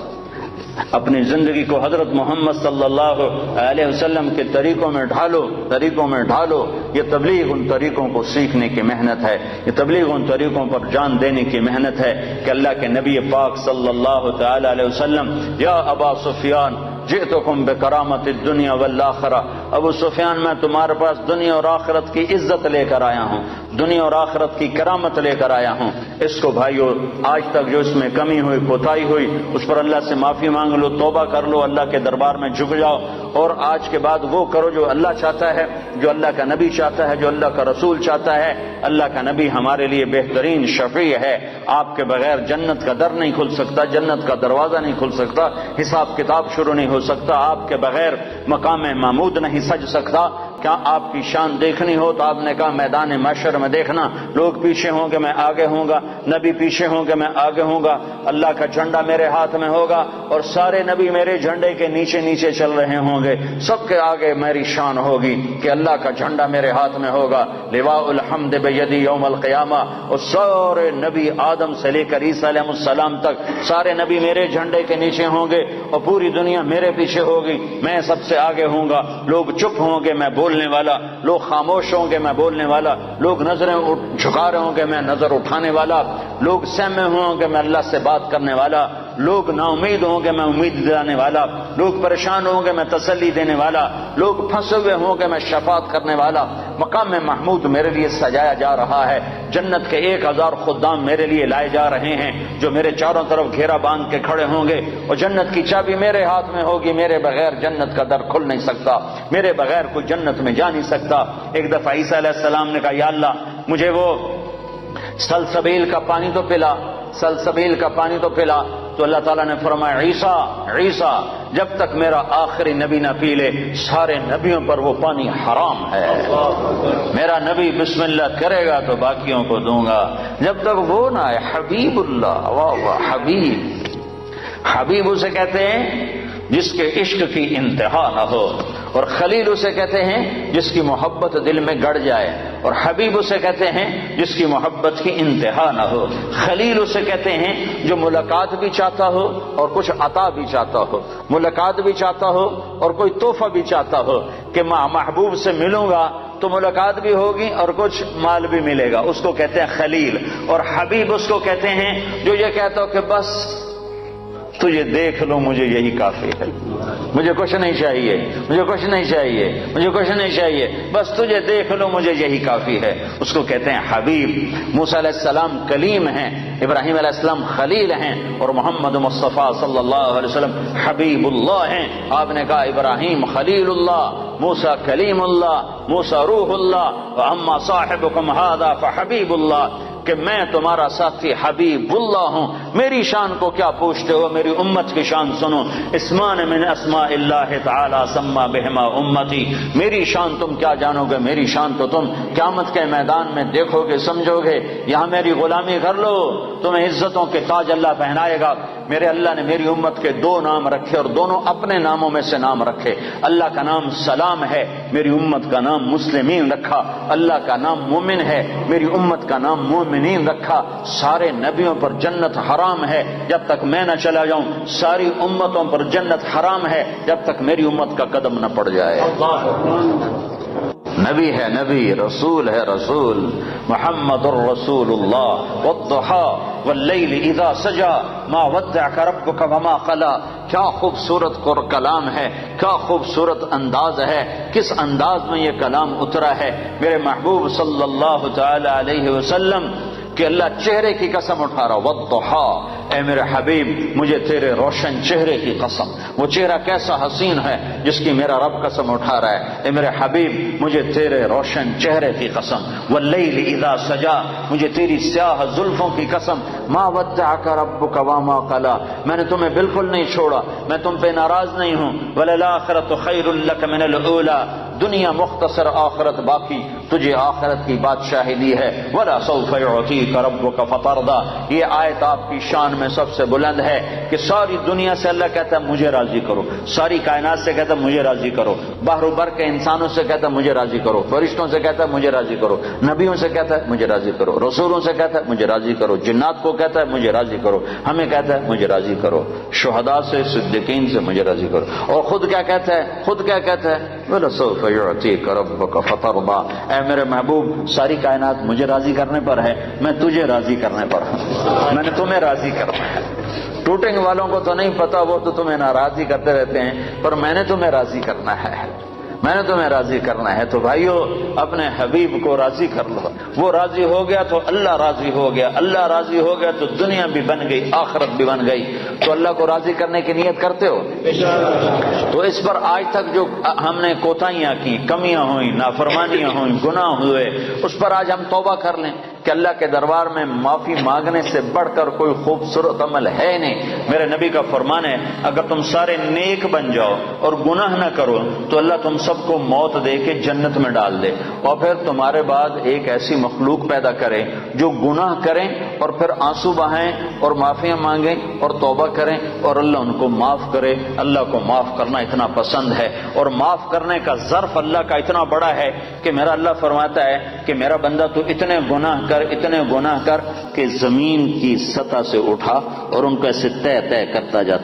اپنی زندگی کو حضرت محمد صلی اللہ علیہ وسلم کے طریقوں میں ڈھالو، طریقوں میں ڈھالو۔ یہ تبلیغ ان طریقوں کو سیکھنے کی محنت ہے، یہ تبلیغ ان طریقوں پر جان دینے کی محنت ہے کہ اللہ کے نبی پاک صلی اللہ تعالی علیہ وسلم، یا ابا سفیان جئتکم بکرامت الدنیا والآخرہ، ابو سفیان میں تمہارے پاس دنیا اور آخرت کی عزت لے کر آیا ہوں، دنیا اور آخرت کی کرامت لے کر آیا ہوں۔ اس کو بھائیو آج تک جو اس میں کمی ہوئی، کوتاہی ہوئی، اس پر اللہ سے معافی مانگ لو، توبہ کر لو، اللہ کے دربار میں جھک جاؤ، اور آج کے بعد وہ کرو جو اللہ چاہتا ہے، جو اللہ کا نبی چاہتا ہے، جو اللہ کا رسول چاہتا ہے۔ اللہ کا نبی ہمارے لیے بہترین شفیع ہے، آپ کے بغیر جنت کا در نہیں کھل سکتا، جنت کا دروازہ نہیں کھل سکتا، حساب کتاب شروع نہیں ہو سکتا، آپ کے بغیر مقام محمود نہیں سج سکتا۔ کیا آپ کی شان دیکھنی ہو تو آپ نے کہا میدان محشر میں دیکھنا، لوگ پیچھے ہوں گے میں آگے ہوں گا، نبی پیچھے ہوں گے میں آگے ہوں گا، اللہ کا جھنڈا میرے ہاتھ میں ہوگا اور سارے نبی میرے جھنڈے کے نیچے نیچے چل رہے ہوں گے، سب کے آگے میری شان ہوگی کہ اللہ کا جھنڈا میرے ہاتھ میں ہوگا، لواء الحمد بیدی یوم القیامہ، اور سارے نبی آدم سے لے کر عیسیٰ علیہ السلام تک سارے نبی میرے جھنڈے کے نیچے ہوں گے، اور پوری دنیا میرے پیچھے ہوگی، میں سب سے آگے ہوں گا، لوگ چپ ہوں گے میں بولنے والا، لوگ خاموش ہوں گے میں بولنے والا، لوگ نظریں جھکا رہے ہوں گے میں نظر اٹھانے والا، لوگ سہمے ہوں گے میں اللہ سے بات کرنے والا، لوگ نا امید ہوں گے میں امید دلانے والا، لوگ پریشان ہوں گے میں تسلی دینے والا، لوگ پھنسے ہوئے ہوں گے میں شفاعت کرنے والا۔ مقام محمود میرے لیے سجایا جا رہا ہے، جنت کے 1000 خدام میرے لیے لائے جا رہے ہیں جو میرے چاروں طرف گھیرا باندھ کے کھڑے ہوں گے، اور جنت کی چابی میرے ہاتھ میں ہوگی، میرے بغیر جنت کا در کھل نہیں سکتا، میرے بغیر کوئی جنت میں جا نہیں سکتا۔ ایک دفعہ عیسیٰ علیہ السلام نے کہا یا اللہ مجھے وہ سلسبیل کا پانی تو پلا، سلسبیل کا پانی تو پلا، تو اللہ تعالیٰ نے فرمایا عیسیٰ جب تک میرا آخری نبی نہ پی لے سارے نبیوں پر وہ پانی حرام ہے، میرا نبی بسم اللہ کرے گا تو باقیوں کو دوں گا، جب تک وہ نہ آئے۔ حبیب اللہ، واہ واہ، حبیب اسے کہتے ہیں جس کے عشق کی انتہا نہ ہو، اور خلیل اسے کہتے ہیں جس کی محبت دل میں گڑ جائے، اور حبیب اسے کہتے ہیں جس کی محبت کی انتہا نہ ہو۔ خلیل اسے کہتے ہیں جو ملاقات بھی چاہتا ہو اور کچھ عطا بھی چاہتا ہو، ملاقات بھی چاہتا ہو اور کوئی تحفہ بھی چاہتا ہو کہ میں محبوب سے ملوں گا تو ملاقات بھی ہوگی اور کچھ مال بھی ملے گا، اس کو کہتے ہیں خلیل۔ اور حبیب اس کو کہتے ہیں جو یہ کہتا ہو کہ بس تجھے دیکھ لو مجھے یہی کافی ہے، مجھے کچھ نہیں چاہیے، مجھے کچھ نہیں چاہیے، مجھے کچھ نہیں چاہیے، بس تجھے دیکھ لو مجھے یہی کافی ہے، اس کو کہتے ہیں حبیب۔ موسیٰ علیہ السلام کلیم ہیں، ابراہیم علیہ السلام خلیل ہیں، اور محمد مصطفیٰ صلی اللہ علیہ وسلم حبیب اللہ ہیں۔ آپ نے کہا ابراہیم خلیل اللہ، موسیٰ کلیم اللہ، موسیٰ روح اللہ، واما صاحبکم ھذا فحبیب اللہ، کہ میں تمہارا ساتھی حبیب اللہ ہوں۔ میری شان کو کیا پوچھتے ہو، میری امت کی شان سنو۔ اسمان من اسماء اللہ تعالی سما بہما امتی، میری شان تم کیا جانو گے، میری شان تو تم قیامت کے میدان میں دیکھو گے، سمجھو گے۔ یہاں میری غلامی کر لو، تمہیں عزتوں کے تاج اللہ پہنائے گا۔ میرے اللہ نے میری امت کے دو نام رکھے اور دونوں اپنے ناموں میں سے نام رکھے. اللہ کا نام سلام ہے، میری امت کا نام مسلمین رکھا. اللہ کا نام مومن ہے، میری امت کا نام مومنین رکھا. سارے نبیوں پر جنت حرام ہے جب تک میں نہ چلا جاؤں، ساری امتوں پر جنت حرام ہے جب تک میری امت کا قدم نہ پڑ جائے. نبی ہے نبی، رسول ہے رسول، محمد الرسول اللہ. والضحى واللیل اذا سجا ما ودعك ربك وما قلى. کیا خوبصورت کلام ہے، کیا خوبصورت انداز ہے، کس انداز میں یہ کلام اترا ہے میرے محبوب صلی اللہ تعالی علیہ وسلم کہ اللہ چہرے کی قسم اٹھا رہا. والضحى، اے میرے حبیب مجھے تیرے روشن چہرے کی قسم. وہ چہرہ کیسا حسین ہے جس کی میرا رب قسم اٹھا رہا ہے. اے میرے حبیب مجھے تیرے روشن چہرے کی قسم. واللیل اذا سجا، مجھے تیری سیاہ زلفوں کی قسم. ما ودعك ربك وما قلى، میں نے تمہیں بالکل نہیں چھوڑا، میں تم پہ ناراض نہیں ہوں. وللآخرۃ خیر لک من الاولی، دنیا مختصر آخرت باقی، تجھے آخرت کی بادشاہی دی ہے. ولا سوف یعطیک ربک فترضی، یہ آیت آپ کی شان میں سب سے بلند ہے کہ ساری دنیا سے اللہ کہتا ہے مجھے راضی کرو، ساری کائنات سے کہتا ہے مجھے راضی کرو، بحر و بر کے انسانوں سے کہتا ہے مجھے راضی کرو، فرشتوں سے کہتا ہے مجھے راضی کرو، نبیوں سے کہتا ہے مجھے راضی کرو، رسولوں سے کہتا ہے مجھے راضی کرو، جنات کو کہتا ہے مجھے راضی کرو، ہمیں کہتا ہے مجھے راضی کرو، شہداء سے صدیقین سے مجھے راضی کرو. اور خود کیا کہتا ہے؟ خود کیا کہتا ہے؟ وَلَسَوْفَ يُعْطِيكَ رَبُّكَ فَتَرْضَىٰ، اے میرے محبوب ساری کائنات مجھے راضی کرنے پر ہے، میں تجھے راضی کرنے پر ہوں، میں نے تمہیں راضی کرنا ہے. ٹوٹنگ والوں کو تو نہیں پتا، وہ تو تمہیں ناراضی کرتے رہتے ہیں، پر میں نے تمہیں راضی کرنا ہے، میں نے تمہیں راضی کرنا ہے. تو بھائیو اپنے حبیب کو راضی کر لو، وہ راضی ہو گیا تو اللہ راضی ہو گیا، اللہ راضی ہو گیا تو دنیا بھی بن گئی، آخرت بھی بن گئی. تو اللہ کو راضی کرنے کی نیت کرتے ہو؟ تو اس پر آج تک جو ہم نے کوتاہیاں کی، کمیاں ہوئیں، نافرمانیاں ہوئیں، گناہ ہوئے، اس پر آج ہم توبہ کر لیں کہ اللہ کے دربار میں معافی مانگنے سے بڑھ کر کوئی خوبصورت عمل ہے نہیں. میرے نبی کا فرمان ہے اگر تم سارے نیک بن جاؤ اور گناہ نہ کرو تو اللہ تم سب کو موت دے کے جنت میں ڈال دے، اور پھر تمہارے بعد ایک ایسی مخلوق پیدا کرے جو گناہ کریں اور پھر آنسو بہائیں اور معافیاں مانگیں اور توبہ کریں اور اللہ ان کو معاف کرے. اللہ کو معاف کرنا اتنا پسند ہے، اور معاف کرنے کا ظرف اللہ کا اتنا بڑا ہے کہ میرا اللہ فرماتا ہے کہ میرا بندہ تو اتنے گناہ کر کہ زمین کی سطح سے اٹھا اور ان کو ایسے طے کرتا جا،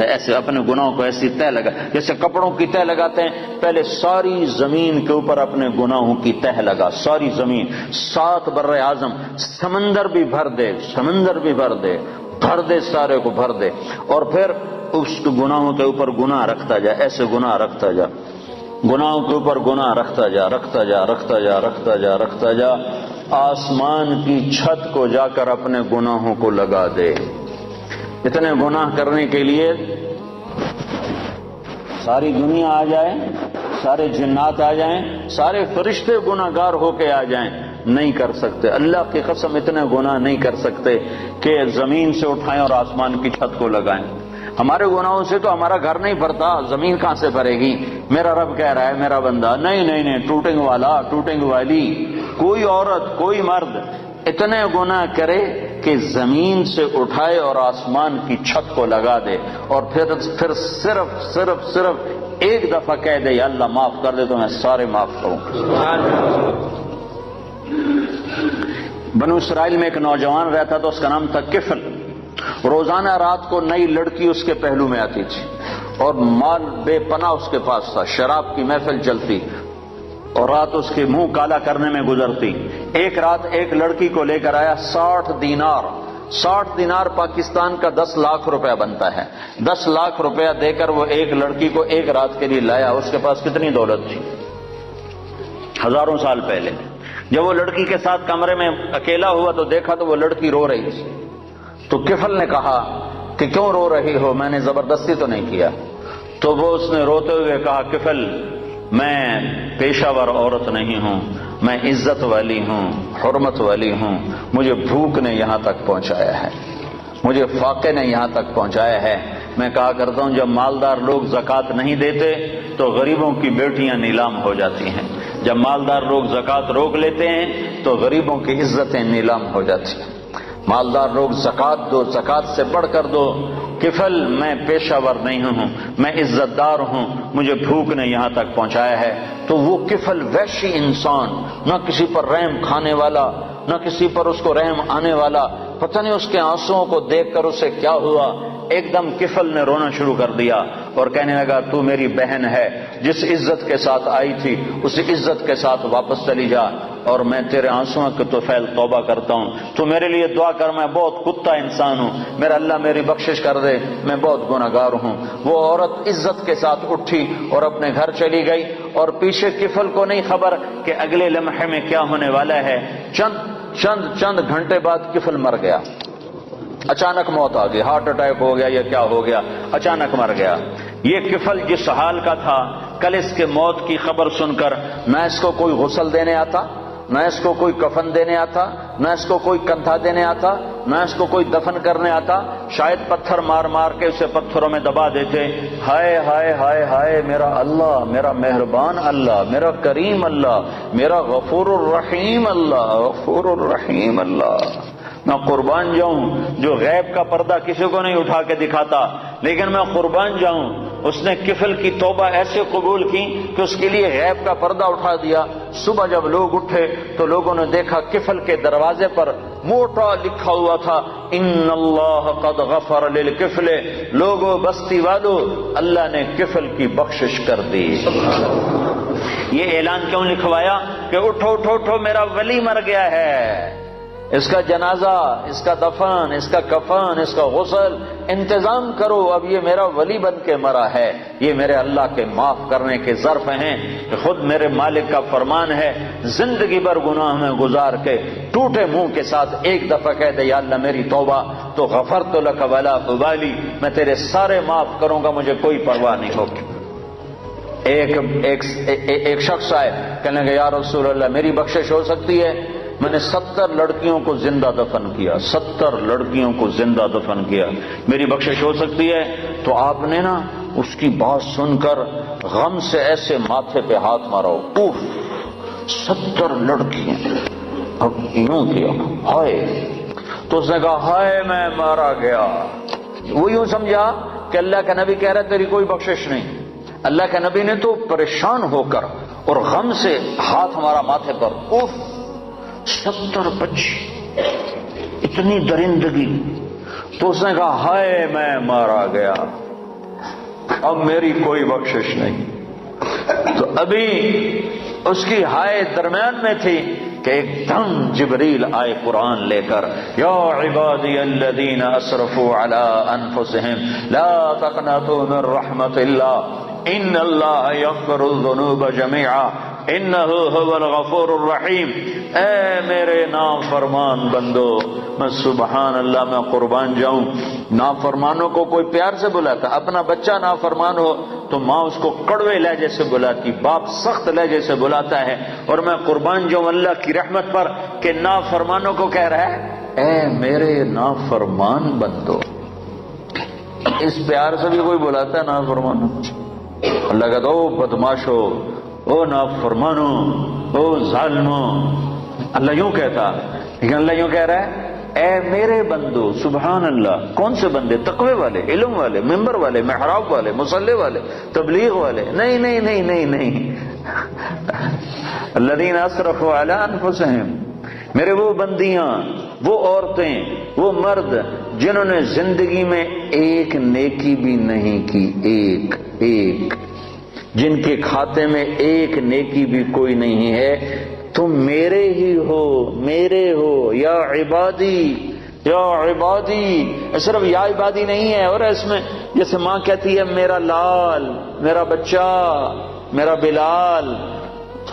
ایسے اپنے گناہوں کو ایسی طے لگا جیسے کپڑوں کی طے لگاتے ہیں. پہلے ساری زمین کے اوپر اپنے گناہوں کی تہ لگا، ساری زمین، 7 بر اعظم، سمندر بھی بھر دے، بھر دے سارے کو بھر دے، اور پھر اس گناہوں کے اوپر گناہ رکھتا جا، ایسے گناہ رکھتا جا، گناہوں کے اوپر گناہ رکھتا جا، آسمان کی چھت کو جا کر اپنے گناہوں کو لگا دے. اتنے گناہ کرنے کے لیے ساری دنیا آ جائے، سارے جنات آ جائیں، سارے فرشتے گناہ گار ہو کے آ جائیں، نہیں کر سکتے. اللہ کی قسم اتنے گناہ نہیں کر سکتے کہ زمین سے اٹھائیں اور آسمان کی چھت کو لگائیں. ہمارے گناہوں سے تو ہمارا گھر نہیں بھرتا، زمین کہاں سے بھرے گی؟ میرا رب کہہ رہا ہے میرا بندہ نہیں، ٹوٹنگ والا، ٹوٹنگ والی، کوئی عورت، کوئی مرد اتنے گناہ کرے کہ زمین سے اٹھائے اور آسمان کی چھت کو لگا دے، اور پھر صرف ایک دفعہ کہہ دے یا اللہ معاف کر دے تو میں سارے معاف کروں. بنو اسرائیل میں ایک نوجوان رہتا تھا، اس کا نام تھا کفل. روزانہ رات کو نئی لڑکی اس کے پہلو میں آتی تھی اور مال بے پناہ اس کے پاس تھا، شراب کی محفل چلتی اور رات اس کے منہ کالا کرنے میں گزرتی. ایک رات ایک لڑکی کو لے کر آیا، 60 دینار پاکستان کا 10 لاکھ روپیہ بنتا ہے. 10 لاکھ روپیہ دے کر وہ ایک لڑکی کو ایک رات کے لیے لایا. اس کے پاس کتنی دولت تھی؟ ہزاروں سال پہلے. جب وہ لڑکی کے ساتھ کمرے میں اکیلا ہوا تو دیکھا تو وہ لڑکی رو رہی تھی. تو کفل نے کہا کہ کیوں رو رہی ہو؟ میں نے زبردستی تو نہیں کیا. تو وہ اس نے روتے ہوئے کہا کفل میں پیشہ ور عورت نہیں ہوں، میں عزت والی ہوں، حرمت والی ہوں. مجھے بھوک نے یہاں تک پہنچایا ہے، مجھے فاقے نے یہاں تک پہنچایا ہے. میں کہا کرتا ہوں جب مالدار لوگ زکوٰۃ نہیں دیتے تو غریبوں کی بیٹیاں نیلام ہو جاتی ہیں. جب مالدار لوگ زکوٰۃ روک لیتے ہیں تو غریبوں کی عزتیں نیلام ہو جاتی ہیں. مالدار لوگ زکوٰۃ دو، زکوٰۃ سے بڑھ کر دو۔ کفل میں پیشہ ور نہیں ہوں، میں عزت دار ہوں، مجھے بھوک نے یہاں تک پہنچایا ہے۔ تو وہ کفل وحشی انسان، نہ کسی پر رحم کھانے والا، نہ کسی پر اس کو رحم آنے والا، پتہ نہیں اس کے آنسوؤں کو دیکھ کر اسے کیا ہوا، ایک دم کفل نے رونا شروع کر دیا اور کہنے لگا تو میری بہن ہے، جس عزت کے ساتھ آئی تھی اسی عزت کے ساتھ واپس چلی جا، اور میں تیرے آنسوؤں کے طفیل توبہ کرتا ہوں، تو میرے لیے دعا کر، میں بہت کتا انسان ہوں، میرا اللہ میری بخشش کر دے، میں بہت گنہگار ہوں۔ وہ عورت عزت کے ساتھ اٹھی اور اپنے گھر چلی گئی، اور پیچھے کفل کو نہیں خبر کہ اگلے لمحے میں کیا ہونے والا ہے۔ چند گھنٹے بعد کفل مر گیا، اچانک موت آ گئی، ہارٹ اٹیک ہو گیا یا کیا ہو گیا، اچانک مر گیا۔ یہ کفل جس حال کا تھا، کل اس کے موت کی خبر سن کر نہ اس کو کوئی غسل دینے آتا، نہ اس کو کوئی کفن دینے آتا، نہ اس کو کوئی کندھا دینے آتا، نہ اس کو کوئی دفن کرنے آتا، شاید پتھر مار مار کے اسے پتھروں میں دبا دیتے۔ ہائے ہائے ہائے ہائے، میرا اللہ، میرا مہربان اللہ، میرا کریم اللہ، میرا غفور الرحیم اللہ، غفور الرحیم اللہ، میں قربان جاؤں جو غیب کا پردہ کسی کو نہیں اٹھا کے دکھاتا، لیکن میں قربان جاؤں اس نے کفل کی توبہ ایسے قبول کی کہ اس کے لیے غیب کا پردہ اٹھا دیا۔ صبح جب لوگ اٹھے تو لوگوں نے دیکھا کفل کے دروازے پر موٹا لکھا ہوا تھا ان اللہ قد غفر للکفل، لوگوں بستی والوں، اللہ نے کفل کی بخشش کر دی۔ یہ اعلان کیوں لکھوایا کہ اٹھو اٹھو اٹھو، میرا ولی مر گیا ہے، اس کا جنازہ، اس کا دفن، اس کا کفن، اس کا غسل انتظام کرو، اب یہ میرا ولی بن کے مرا ہے۔ یہ میرے اللہ کے معاف کرنے کے ظرف ہیں کہ خود میرے مالک کا فرمان ہے، زندگی بھر گناہ میں گزار کے ٹوٹے منہ کے ساتھ ایک دفعہ کہہ دے یا اللہ میری توبہ، تو غفرت لک ولا ابالی، میں تیرے سارے معاف کروں گا، مجھے کوئی پرواہ نہیں ہوگی۔ ایک شخص آئے، کہنے لگا یا رسول اللہ میری بخشش ہو سکتی ہے؟ میں نے 70 لڑکیوں کو زندہ دفن کیا، 70 لڑکیوں کو زندہ دفن کیا، میری بخشش ہو سکتی ہے؟ تو آپ نے نا اس کی بات سن کر غم سے ایسے ماتھے پہ ہاتھ مارا، اوف 70 لڑکیاں، اب یوں کیا، ہائے، تو اس نے کہا ہائے میں مارا گیا۔ وہ یوں سمجھا کہ اللہ کا نبی کہہ رہا ہے تیری کوئی بخشش نہیں۔ اللہ کے نبی نے تو پریشان ہو کر اور غم سے ہاتھ مارا ماتھے پر، اوف 70 بچی، اتنی درندگی۔ تو اس نے کہا ہائے میں مارا گیا، اب میری کوئی بخشش نہیں۔ تو ابھی اس کی ہائے درمیان میں تھی کہ ایک دم جبریل آئے قرآن لے کر، یا عبادی الذین اسرفوا علی انفسہم لا تقنطوا من رحمت اللہ ان اللہ یغفر الذنوب جميعا انہ هو الغفور الرحیم۔ اے میرے نافرمان بندو، میں سبحان اللہ میں قربان جاؤں، نافرمانوں کو کوئی پیار سے بلاتا، اپنا بچہ نافرمان ہو تو ماں اس کو کڑوے لہجے سے بلاتی، باپ سخت لہجے سے بلاتا ہے، اور میں قربان جاؤں اللہ کی رحمت پر کہ نافرمانوں کو کہہ رہا ہے اے میرے نافرمان بندو۔ اس پیار سے بھی کوئی بلاتا ہے نافرمانوں؟ اللہ کہتا او بدماشو، او نافرمانو، او ظالمو، اللہ یوں کہتا، لیکن اللہ یوں کہہ رہا ہے اے میرے بندو۔ سبحان اللہ، کون سے بندے؟ تقوی والے، علم والے، ممبر والے، محراب والے، مصلی والے، تبلیغ والے؟ نہیں نہیں نہیں نہیں نہیں، الذین اسرفوا علی انفسہم، میرے وہ بندیاں، وہ عورتیں، وہ مرد جنہوں نے زندگی میں ایک نیکی بھی نہیں کی، ایک جن کے کھاتے میں ایک نیکی بھی کوئی نہیں ہے، تم میرے ہی ہو، میرے ہو، یا عبادی، یا عبادی۔ صرف یا عبادی نہیں ہے، اور اس میں جیسے ماں کہتی ہے میرا لال، میرا بچہ، میرا بلال،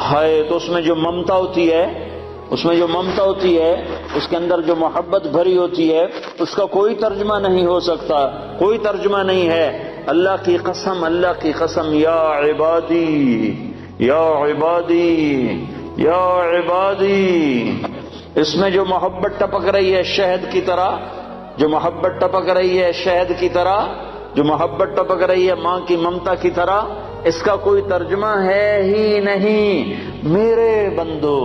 ہائے، تو اس میں جو ممتا ہوتی ہے، اس میں جو ممتا ہوتی ہے، اس کے اندر جو محبت بھری ہوتی ہے، اس کا کوئی ترجمہ نہیں ہو سکتا، کوئی ترجمہ نہیں ہے۔ اللہ کی قسم، اللہ کی قسم، یا عبادی، یا عبادی، یا عبادی، اس میں جو محبت ٹپک رہی ہے شہد کی طرح، جو محبت ٹپک رہی ہے شہد کی طرح، جو محبت ٹپک رہی ہے ماں کی ممتا کی طرح، اس کا کوئی ترجمہ ہے ہی نہیں۔ میرے بندو،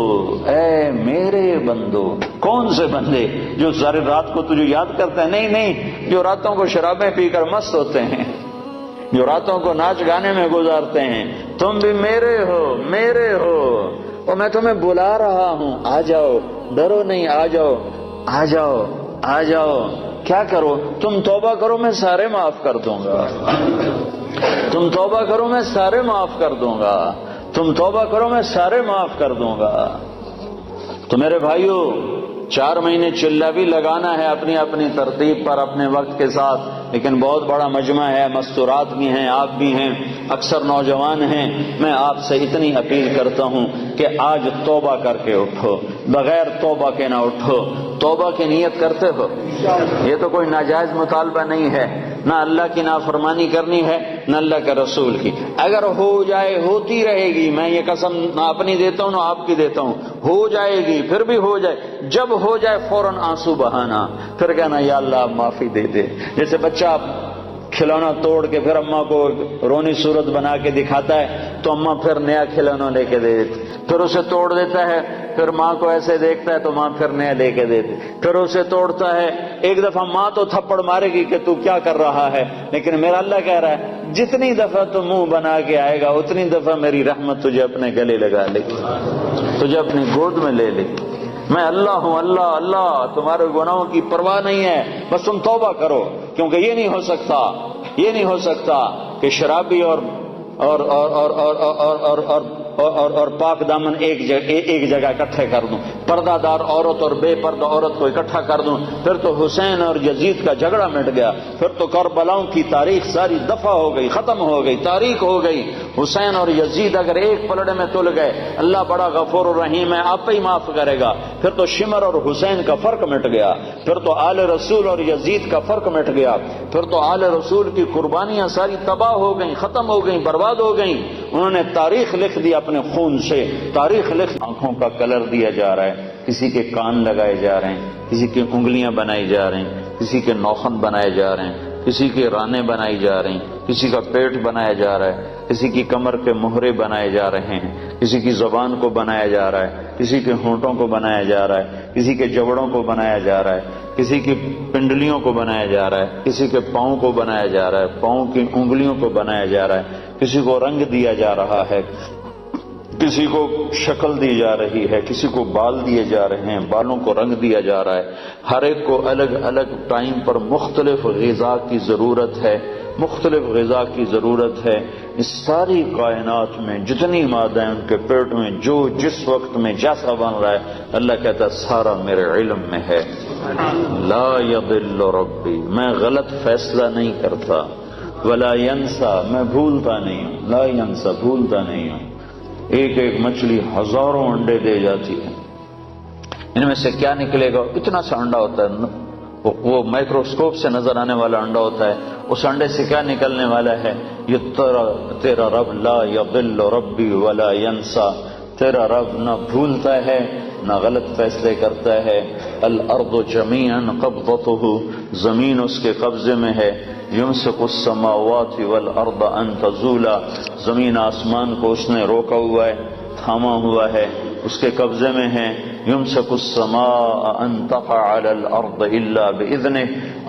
اے میرے بندو، کون سے بندے جو ساری رات کو تجھے یاد کرتے ہیں؟ نہیں، جو راتوں کو شرابیں پی کر مست ہوتے ہیں، جو راتوں کو ناچ گانے میں گزارتے ہیں۔ تم بھی میرے ہو، میرے ہو، اور میں تمہیں بلا رہا ہوں، آ جاؤ، ڈرو نہیں، آ جاؤ، آ جاؤ، آ جاؤ۔ کیا کرو؟ تم توبہ کرو، میں سارے معاف کر دوں گا۔ تم توبہ کرو، میں سارے معاف کر دوں گا۔ تم توبہ کرو، میں سارے معاف کر دوں گا۔ تو میرے بھائیوں، 4 مہینے چلہ بھی لگانا ہے اپنی اپنی ترتیب پر، اپنے وقت کے ساتھ، لیکن بہت بڑا مجمع ہے، مستورات بھی ہیں، آپ بھی ہیں، اکثر نوجوان ہیں۔ میں آپ سے اتنی اپیل کرتا ہوں کہ آج توبہ کر کے اٹھو، بغیر توبہ کے نہ اٹھو۔ توبہ کی نیت کرتے ہو؟ یہ تو کوئی ناجائز مطالبہ نہیں ہے، نہ اللہ کی نافرمانی کرنی ہے نہ اللہ کے رسول کی۔ اگر ہو جائے، ہوتی رہے گی، میں یہ قسم نہ اپنی دیتا ہوں نہ آپ کی دیتا ہوں، ہو جائے گی، پھر بھی ہو جائے۔ جب ہو جائے فوراً آنسو بہانا، پھر کہنا یا اللہ آپ معافی دے دے۔ جیسے بچہ کھلونا توڑ کے پھر اماں کو رونی صورت بنا کے دکھاتا ہے تو اماں پھر نیا کھلونا لے کے دے دیتی، پھر اسے توڑ دیتا ہے، پھر ماں کو ایسے دیکھتا ہے تو ماں پھر نیا لے کے دیتی، پھر اسے توڑتا ہے۔ ایک دفعہ ماں تو تھپڑ مارے گی کہ تو کیا کر رہا ہے، لیکن میرا اللہ کہہ رہا ہے جتنی دفعہ تو منہ بنا کے آئے گا اتنی دفعہ میری رحمت تجھے اپنے گلے لگا لے گی، تجھے اپنی گود میں لے لے گی۔ میں اللہ ہوں، اللہ اللہ، تمہارے گناہوں کی پرواہ نہیں ہے، بس تم توبہ کرو، کیونکہ یہ نہیں ہو سکتا، یہ نہیں ہو سکتا کہ شرابی اور پاک دامن ایک جگہ اکٹھے کر دوں، پردہ دار عورت اور بے پردہ عورت کو اکٹھا کر دوں۔ پھر تو حسین اور یزید کا جھگڑا مٹ گیا، پھر تو کربلاؤں کی تاریخ ساری دفع ہو گئی، ختم ہو گئی، تاریخ ہو گئی۔ حسین اور یزید اگر ایک پلڑے میں تل گئے، اللہ بڑا غفور الرحیم ہے، آپ ہی معاف کرے گا۔ پھر تو شمر اور حسین کا فرق مٹ گیا، پھر تو آل رسول اور یزید کا فرق مٹ گیا، پھر تو آل رسول کی قربانیاں ساری تباہ ہو گئیں، ختم ہو گئیں، برباد ہو گئیں۔ انہوں نے تاریخ لکھ دی اپنے خون سے، تاریخ لکھ۔ آنکھوں کا کلر دیا جا رہا ہے، کسی کے کان لگائے جا رہے ہیں، کسی کی انگلیاں بنائی جا رہی ہیں، کسی کے ناخن بنائے جا رہے ہیں، کسی کی رانیں بنائی جا رہی ہیں، کسی کا پیٹ بنایا جا رہا ہے، کسی کی کمر کے مہرے بنائے جا رہے ہیں، کسی کی زبان کو بنایا جا رہا ہے، کسی کے ہونٹوں کو بنایا جا رہا ہے، کسی کے جبڑوں کو بنایا جا رہا ہے، کسی کی پنڈلیوں کو بنایا جا رہا ہے، کسی کے پاؤں کو بنایا جا رہا ہے، پاؤں کی انگلیوں کو بنایا جا رہا ہے، کسی کو رنگ دیا جا رہا ہے، کسی کو شکل دی جا رہی ہے، کسی کو بال دیے جا رہے ہیں، بالوں کو رنگ دیا جا رہا ہے۔ ہر ایک کو الگ الگ ٹائم پر مختلف غذا کی ضرورت ہے، مختلف غذا کی ضرورت ہے۔ اس ساری کائنات میں جتنی مادہ ہیں ان کے پیٹ میں جو جس وقت میں جیسا بن رہا ہے، اللہ کہتا ہے سارا میرے علم میں ہے۔ لا یضل ربی، میں غلط فیصلہ نہیں کرتا، ولا ینسا، میں بھولتا نہیں ہوں، لا ینسا، بھولتا نہیں ہوں۔ ایک ایک مچھلی ہزاروں انڈے دے جاتی ہے، ان میں سے کیا نکلے گا؟ اتنا سا انڈا ہوتا ہے، وہ مائکروسکوپ سے نظر آنے والا انڈا ہوتا ہے، اس انڈے سے کیا نکلنے والا ہے؟ یہ تیرا رب لا یضل ربی ولا ینسا، تیرا رب نہ بھولتا ہے نہ غلط فیصلے کرتا ہے۔ الارض جمیعا قبضتہ، زمین اس کے قبضے میں ہے۔ یمسک السماوات والارض ان تزولا، زمین آسمان کو اس نے روکا ہوا ہے، تھاما ہوا ہے، اس کے قبضے میں ہے۔ یمسک السماء ان تقع علی الارض الا باذنہ،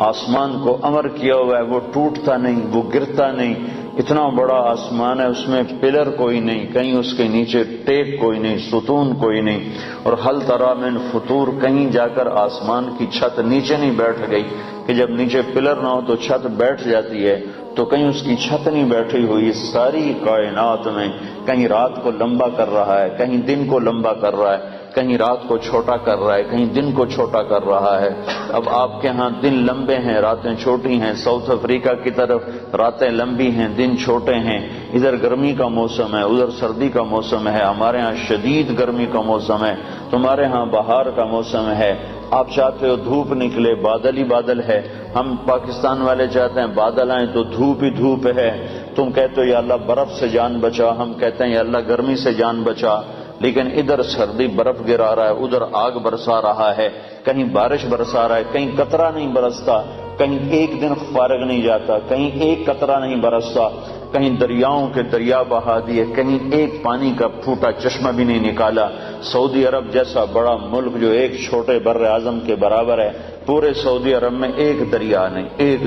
آسمان کو امر کیا ہوا ہے، وہ ٹوٹتا نہیں، وہ گرتا نہیں۔ اتنا بڑا آسمان ہے، اس میں پلر کوئی نہیں، کہیں اس کے نیچے ٹیک کوئی نہیں، ستون کوئی نہیں۔ اور حل تری من فطور، کہیں جا کر آسمان کی چھت نیچے نہیں بیٹھ گئی کہ جب نیچے پلر نہ ہو تو چھت بیٹھ جاتی ہے، تو کہیں اس کی چھت نہیں بیٹھی ہوئی۔ ساری کائنات میں کہیں رات کو لمبا کر رہا ہے، کہیں دن کو لمبا کر رہا ہے، کہیں رات کو چھوٹا کر رہا ہے، کہیں دن کو چھوٹا کر رہا ہے۔ اب آپ کے ہاں دن لمبے ہیں، راتیں چھوٹی ہیں، ساؤتھ افریقہ کی طرف راتیں لمبی ہیں، دن چھوٹے ہیں۔ ادھر گرمی کا موسم ہے، ادھر سردی کا موسم ہے، ہمارے ہاں شدید گرمی کا موسم ہے، تمہارے ہاں بہار کا موسم ہے۔ آپ چاہتے ہو دھوپ نکلے، بادل ہی بادل ہے۔ ہم پاکستان والے چاہتے ہیں بادل آئیں تو دھوپ ہی دھوپ ہے۔ تم کہتے ہو یا اللہ برف سے جان بچا، ہم کہتے ہیں یا اللہ گرمی سے جان بچا۔ لیکن ادھر سردی برف گرا رہا ہے، ادھر آگ برسا رہا ہے، کہیں بارش برسا رہا ہے، کہیں قطرہ نہیں برستا، کہیں ایک دن فارغ نہیں جاتا، کہیں ایک قطرہ نہیں برستا۔ کہیں دریاؤں کے دریا بہا دیے، کہیں ایک پانی کا پھوٹا چشمہ بھی نہیں نکالا۔ سعودی عرب جیسا بڑا ملک جو ایک چھوٹے بر اعظم کے برابر ہے، پورے سعودی عرب میں ایک دریا نہیں، ایک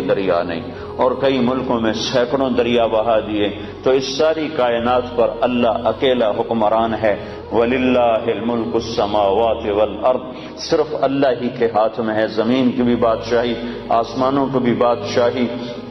دریا نہیں، اور کئی ملکوں میں سینکڑوں دریا بہا دیے۔ تو اس ساری کائنات پر اللہ اکیلا حکمران ہے۔ وَلِلَّهِ الْمُلْكُ السَّمَاوَاتِ وَالْأَرْضِ، صرف اللہ ہی کے ہاتھ میں ہے، زمین کی بھی بادشاہی، آسمانوں کی بھی بادشاہی۔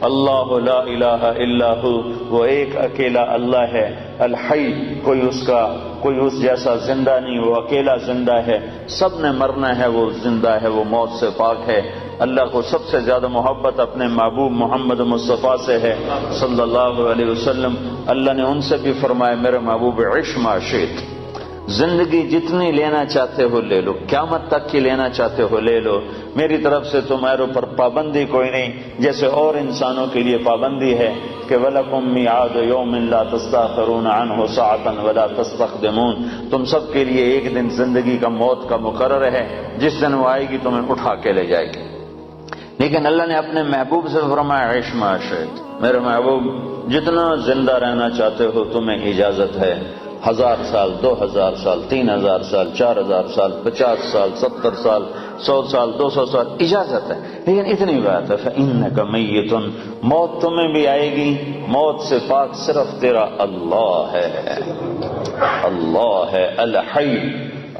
اللہ لا الہ الا ہو، وہ ایک اکیلا اللہ ہے۔ الحی، کوئی اس جیسا زندہ نہیں، وہ اکیلا زندہ ہے، سب نے مرنا ہے، وہ زندہ ہے، وہ موت سے پاک ہے۔ اللہ کو سب سے زیادہ محبت اپنے محبوب محمد مصطفیٰ سے ہے صلی اللہ علیہ وسلم۔ اللہ نے ان سے بھی فرمایا میرے محبوب عش ما شئت، زندگی جتنی لینا چاہتے ہو لے لو، قیامت تک کی لینا چاہتے ہو لے لو، میری طرف سے تمہارے اوپر پابندی کوئی نہیں، جیسے اور انسانوں کے لیے پابندی ہے کہ وَلَكُمْ مِيعَادُ يَوْمٍ لَا تَسْتَأْخِرُونَ عَنْهُ سَاعَةً وَلَا تَسْتَقْدِمُونَ، تم سب کے لیے ایک دن زندگی کا موت کا مقرر ہے، جس دن وہ آئے گی تمہیں اٹھا کے لے جائے گی۔ لیکن اللہ نے اپنے محبوب سے فرمایا عش ما شئت، میرے محبوب جتنا زندہ رہنا چاہتے ہو تمہیں اجازت ہے، 1000 سال، 2000 سال، 3000 سال، 4000 سال، 50 سال، 70 سال، 100 سال، 200 سال، اجازت ہے۔ لیکن اتنی بات ہے فَإِنَّكَ مَيِّتٌ، موت تمہیں بھی آئے گی، موت سے پاک صرف تیرا اللہ ہے، اللہ ہے الحی،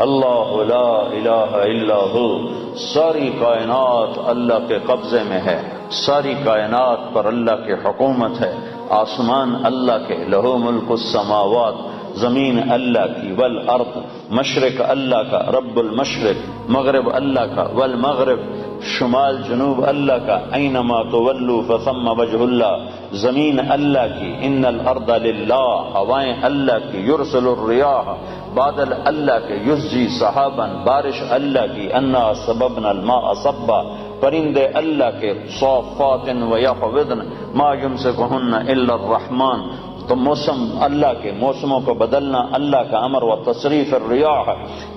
اللہ لا الہ الا ہو۔ ساری کائنات اللہ کے قبضے میں ہے، ساری کائنات پر اللہ کی حکومت ہے، آسمان اللہ کے، لہو ملک السماوات، زمین اللہ کی، والارض، مشرق اللہ کا، رب المشرق، مغرب اللہ کا، والمغرب، شمال جنوب اللہ کا، اینما تولوا فثم وجہ اللہ، زمین اللہ کی، ان الارض للہ، ہوائیں اللہ کی، یرسل الریاح، بادل اللہ کے، یسجی صحابا، بارش اللہ کی، انا سببنا الماء صبا، پرندے اللہ کے، صافات ویقبضن ما یمسکہن الا الرحمن، تو موسم اللہ کے، موسموں کو بدلنا اللہ کا امر، و تصریف الریاح،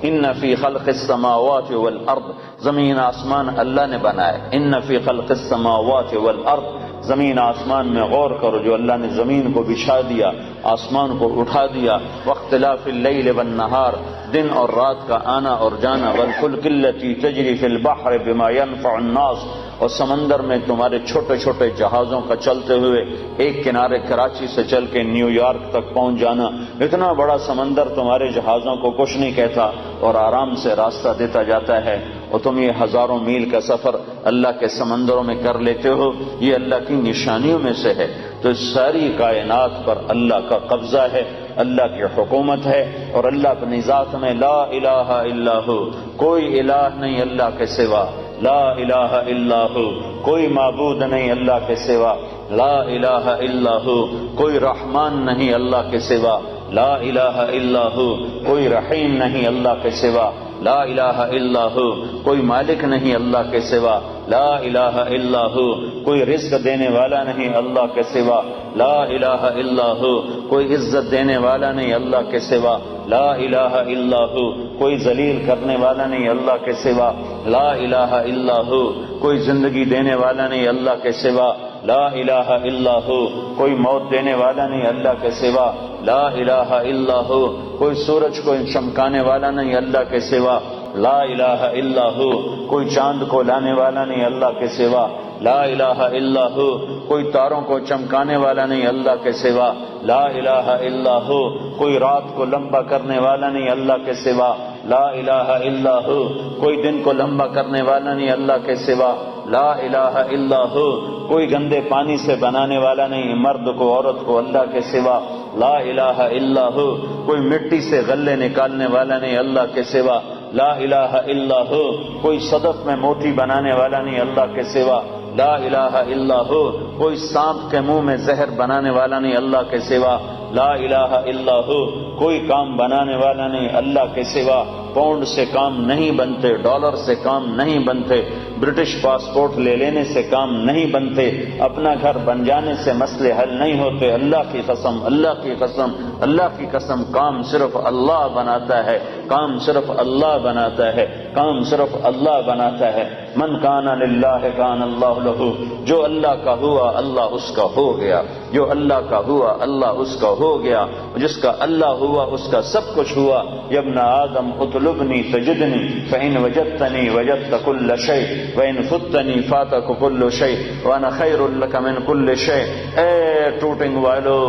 ان فی خلق السماوات والارض، زمین آسمان اللہ نے بنائے، ان فی خلق السماوات والارض، زمین آسمان میں غور کرو، جو اللہ نے زمین کو بچھا دیا، آسمان کو اٹھا دیا، واختلاف اللیل والنہار، دن اور رات کا آنا اور جانا، والفلک التی تجری فی البحر بما ينفع الناس، اور سمندر میں تمہارے چھوٹے چھوٹے جہازوں کا چلتے ہوئے ایک کنارے کراچی سے چل کے نیو یارک تک پہنچ جانا، اتنا بڑا سمندر تمہارے جہازوں کو کچھ نہیں کہتا اور آرام سے راستہ دیتا جاتا ہے، اور تم یہ ہزاروں میل کا سفر اللہ کے سمندروں میں کر لیتے ہو، یہ اللہ کی نشانیوں میں سے ہے۔ تو ساری کائنات پر اللہ کا قبضہ ہے، اللہ کی حکومت ہے، اور اللہ اپنی ذات میں لا الہ الا ہو، کوئی الہ نہیں اللہ کے سوا، لا الہ الا ہو، کوئی معبود نہیں اللہ کے سوا، لا الہ الا ہو، کوئی رحمان نہیں اللہ کے سوا، لا الہ الا ہو، کوئی رحیم نہیں اللہ کے سوا، لا الہ الا ہو، کوئی مالک نہیں اللہ کے سوا، لا الہ الا ہو، کوئی رزق دینے والا نہیں اللہ کے سوا، لا الہ الا ہو، کوئی عزت دینے والا نہیں اللہ کے سوا، لا الہ الا ہو، کوئی ذلیل کرنے والا نہیں اللہ کے سوا، لا الہ الا ہو، کوئی زندگی دینے والا نہیں اللہ کے سوا، لا الہ الا ہو، کوئی موت دینے والا نہیں اللہ کے سوا، لا الہ الا ہو، کوئی سورج کو چمکانے والا نہیں اللہ کے سوا، لا الہ الا ہو، کوئی چاند کو لانے والا نہیں اللہ کے سوا، لا الہ الا ہو، کوئی تاروں کو چمکانے والا نہیں اللہ کے سوا، لا الہ الا ہو، کوئی رات کو لمبا کرنے والا نہیں اللہ کے سوا، لا الہ الا ہو، کوئی دن کو لمبا کرنے والا نہیں اللہ کے سوا، لا الہ الا ہو، کوئی گندے پانی سے بنانے والا نہیں مرد کو عورت کو اللہ کے سوا، لا الہ الا ہو، کوئی مٹی سے غلے نکالنے والا نہیں اللہ کے سوا، لا الہ الا ہو، کوئی صدف میں موتی بنانے والا نہیں اللہ کے سوا، لا الہ الا ہو، کوئی سانپ کے منہ میں زہر بنانے والا نہیں اللہ کے سوا، لا الہ الا ہو، کوئی کام بنانے والا نہیں اللہ کے سوا، پاؤنڈ سے کام نہیں بنتے، ڈالر سے کام نہیں بنتے، برٹش پاسپورٹ لے لینے سے کام نہیں بنتے، اپنا گھر بن جانے سے مسئلے حل نہیں ہوتے، اللہ کی قسم، اللہ کی قسم، اللہ کی قسم، کام صرف اللہ بناتا ہے، کام صرف اللہ بناتا ہے۔ کام صرف اللہ بناتا ہے. من کان للہ کان اللہ لہ، جو اللہ کا ہوا اللہ اس کا ہو گیا، جو اللہ کا ہوا اللہ اس کا ہو گیا، جس کا اللہ ہوا اس کا سب کچھ ہوا. یا ابن آدم اطلبنی تجدنی فإن وجدتنی وجدت كل شيء وإن فتنی فاتک كل شيء وأنا خیر لک من كل شيء. اے ٹوٹنگ والو،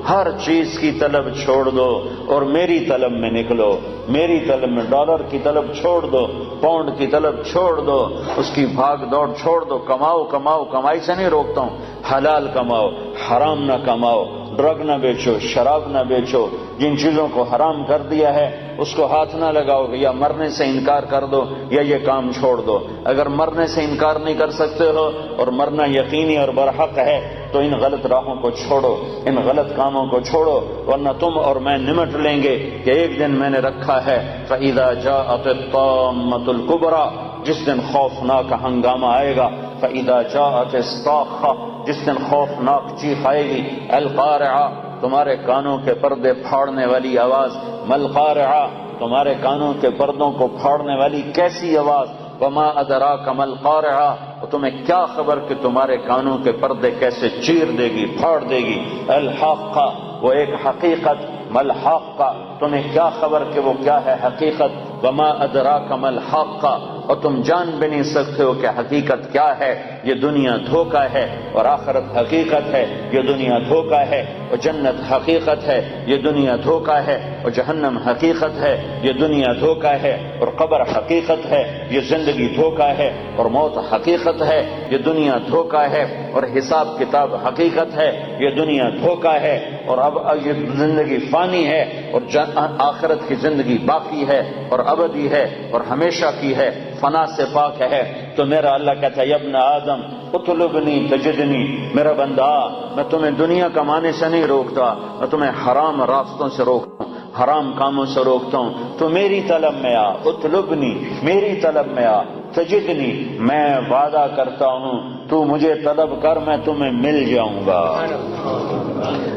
ہر چیز کی طلب چھوڑ دو اور میری طلب میں نکلو. میری طلب میں ڈالر کی طلب چھوڑ دو، پاؤنڈ کی طلب چھوڑ دو، اس کی بھاگ دوڑ چھوڑ دو. کماؤ کماؤ، کمائی سے نہیں روکتا ہوں، حلال کماؤ، حرام نہ کماؤ. ڈرگ نہ بیچو، شراب نہ بیچو. جن چیزوں کو حرام کر دیا ہے اس کو ہاتھ نہ لگاؤ. یا مرنے سے انکار کر دو یا یہ کام چھوڑ دو. اگر مرنے سے انکار نہیں کر سکتے ہو اور مرنا یقینی اور برحق ہے تو ان غلط راہوں کو چھوڑو، ان غلط کاموں کو چھوڑو، ورنہ تم اور میں نمٹ لیں گے کہ ایک دن میں نے رکھا ہے فَإِذَا جَاءَتِ الطَّامَّةُ الْكُبْرَى، جس دن خوفناک ہنگامہ آئے گا. فَإِذَا جَاءَتِ الصَّاخَّةُ، جس دن خوفناک چیخ آئے گی. الْقَارِعَةُ، تمہارے کانوں کے پردے پھاڑنے والی آواز. مَلْقَارِعَةُ، تمہارے کانوں کے پردوں کو پھاڑنے والی کیسی آواز. وَمَا أَدْرَاكَ مَا الْقَارِعَةُ، تمہیں کیا خبر کہ تمہارے کانوں کے پردے کیسے چیر دے گی، پھاڑ دے گی. الحاقہ، وہ ایک حقیقت. ملحاقہ، تمہیں کیا خبر کہ وہ کیا ہے حقیقت. وما ادراک ما الحاقہ، اور تم جان بھی نہیں سکتے ہو کہ حقیقت کیا ہے. یہ دنیا دھوکہ ہے اور آخرت حقیقت ہے. یہ دنیا دھوکہ ہے اور جنت حقیقت ہے. یہ دنیا دھوکہ ہے اور جہنم حقیقت ہے. یہ دنیا دھوکہ ہے اور قبر حقیقت ہے. یہ زندگی دھوکہ ہے اور موت حقیقت ہے. یہ دنیا دھوکہ ہے اور حساب کتاب حقیقت ہے. یہ دنیا دھوکہ ہے اور اب یہ زندگی فانی ہے اور آخرت کی زندگی باقی ہے اور ابدی ہے اور ہمیشہ کی ہے، فنا سے پاک ہے. تو میرا اللہ کہتا ہے یا ابن آدم اطلبنی تجدنی، میرا بندہ میں تمہیں دنیا کمانے سے نہیں روکتا، میں تمہیں حرام راستوں سے روکتا ہوں، حرام کاموں سے روکتا ہوں. تو میری طلب میں آ، اطلبنی، میری طلب میں آ. تجدنی، میں وعدہ کرتا ہوں تو مجھے طلب کر، میں تمہیں مل جاؤں گا.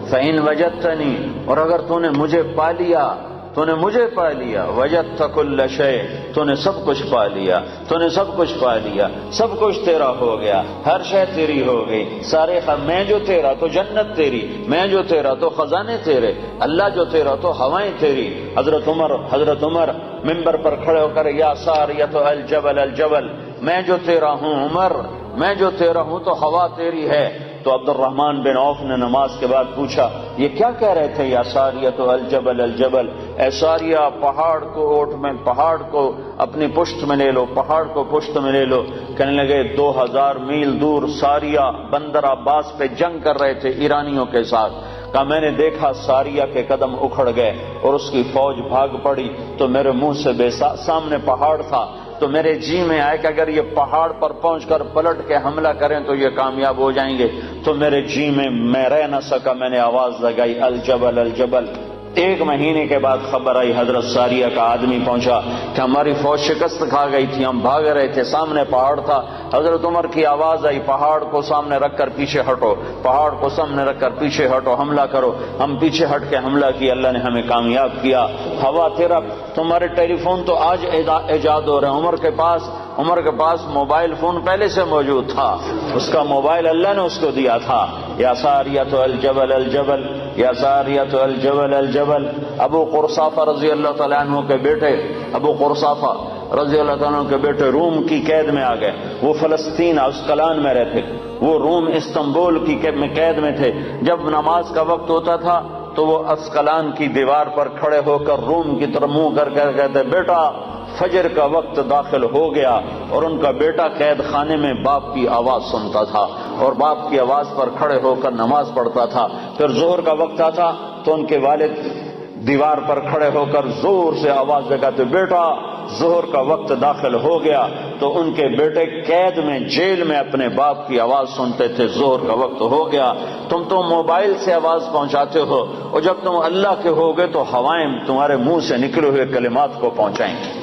فإن وجدتنی، اور اگر تو نے مجھے پا لیا، تو نے مجھے پا لیا. وجدت كل شيء، تو نے سب کچھ پا لیا، تو نے سب کچھ پا لیا، سب کچھ تیرا ہو گیا، ہر شے تیری ہو گئی. سارے میں جو تیرا تو جنت تیری، میں جو تیرا تو خزانے تیرے، اللہ جو تیرا تو ہوائیں تیری. حضرت عمر منبر پر کھڑے ہو کر یا ساریۃ الجبل الجبل، میں جو تیرا ہوں عمر، میں جو تیرا ہوں تو ہوا تیری ہے. تو عبد الرحمن بن عوف نے نماز کے بعد پوچھا یہ کیا کہہ رہے تھے یا ساریۃ الجبل الجبل، اے ساریہ پہاڑ کو اوٹ میں، پہاڑ کو اپنی پشت میں لے لو، پہاڑ کو پشت میں لے لو. کہنے لگے 2000 میل دور ساریہ بندر عباس پہ جنگ کر رہے تھے ایرانیوں کے ساتھ. کہا میں نے دیکھا ساریہ کے قدم اکھڑ گئے اور اس کی فوج بھاگ پڑی تو میرے منہ سے سامنے پہاڑ تھا. تو میرے جی میں آئے کہ اگر یہ پہاڑ پر پہنچ کر پلٹ کے حملہ کریں تو یہ کامیاب ہو جائیں گے. تو میرے جی میں رہ نہ سکا، میں نے آواز لگائی الجبل الجبل. 1 مہینے کے بعد خبر آئی، حضرت ساریہ کا آدمی پہنچا کہ ہماری فوج شکست کھا گئی تھی، ہم بھاگ رہے تھے، سامنے پہاڑ تھا. حضرت عمر کی آواز آئی پہاڑ کو سامنے رکھ کر پیچھے ہٹو، پہاڑ کو سامنے رکھ کر پیچھے ہٹو، حملہ کرو. ہم پیچھے ہٹ کے حملہ کیا، اللہ نے ہمیں کامیاب کیا. ہوا تیرا، تمہارے ٹیلی فون تو آج ایجاد ہو رہے ہیں. عمر کے پاس موبائل فون پہلے سے موجود تھا، اس کا موبائل اللہ نے اس کو دیا تھا. یا ساریۃ الجبل الجبل، یا ساریۃ الجبل الجبل. ابو قرصافہ رضی اللہ تعالیٰ عنہ کے بیٹے، ابو قرصافہ رضی اللہ تعالیٰ عنہ کے بیٹے روم کی قید میں آ گئے. وہ فلسطین اسقلان میں رہتے، وہ روم استنبول کی قید میں تھے. جب نماز کا وقت ہوتا تھا تو وہ اسقلان کی دیوار پر کھڑے ہو کر روم کی طرف منہ کر کے کہتے بیٹا فجر کا وقت داخل ہو گیا. اور ان کا بیٹا قید خانے میں باپ کی آواز سنتا تھا اور باپ کی آواز پر کھڑے ہو کر نماز پڑھتا تھا. پھر ظہر کا وقت آتا تو ان کے والد دیوار پر کھڑے ہو کر زور سے آواز لگاتے بیٹا ظہر کا وقت داخل ہو گیا. تو ان کے بیٹے قید میں جیل میں اپنے باپ کی آواز سنتے تھے ظہر کا وقت ہو گیا. تم تو موبائل سے آواز پہنچاتے ہو اور جب تم اللہ کے ہوگے تو ہوائیں تمہارے منہ سے نکلے ہوئے کلمات کو پہنچائیں گے.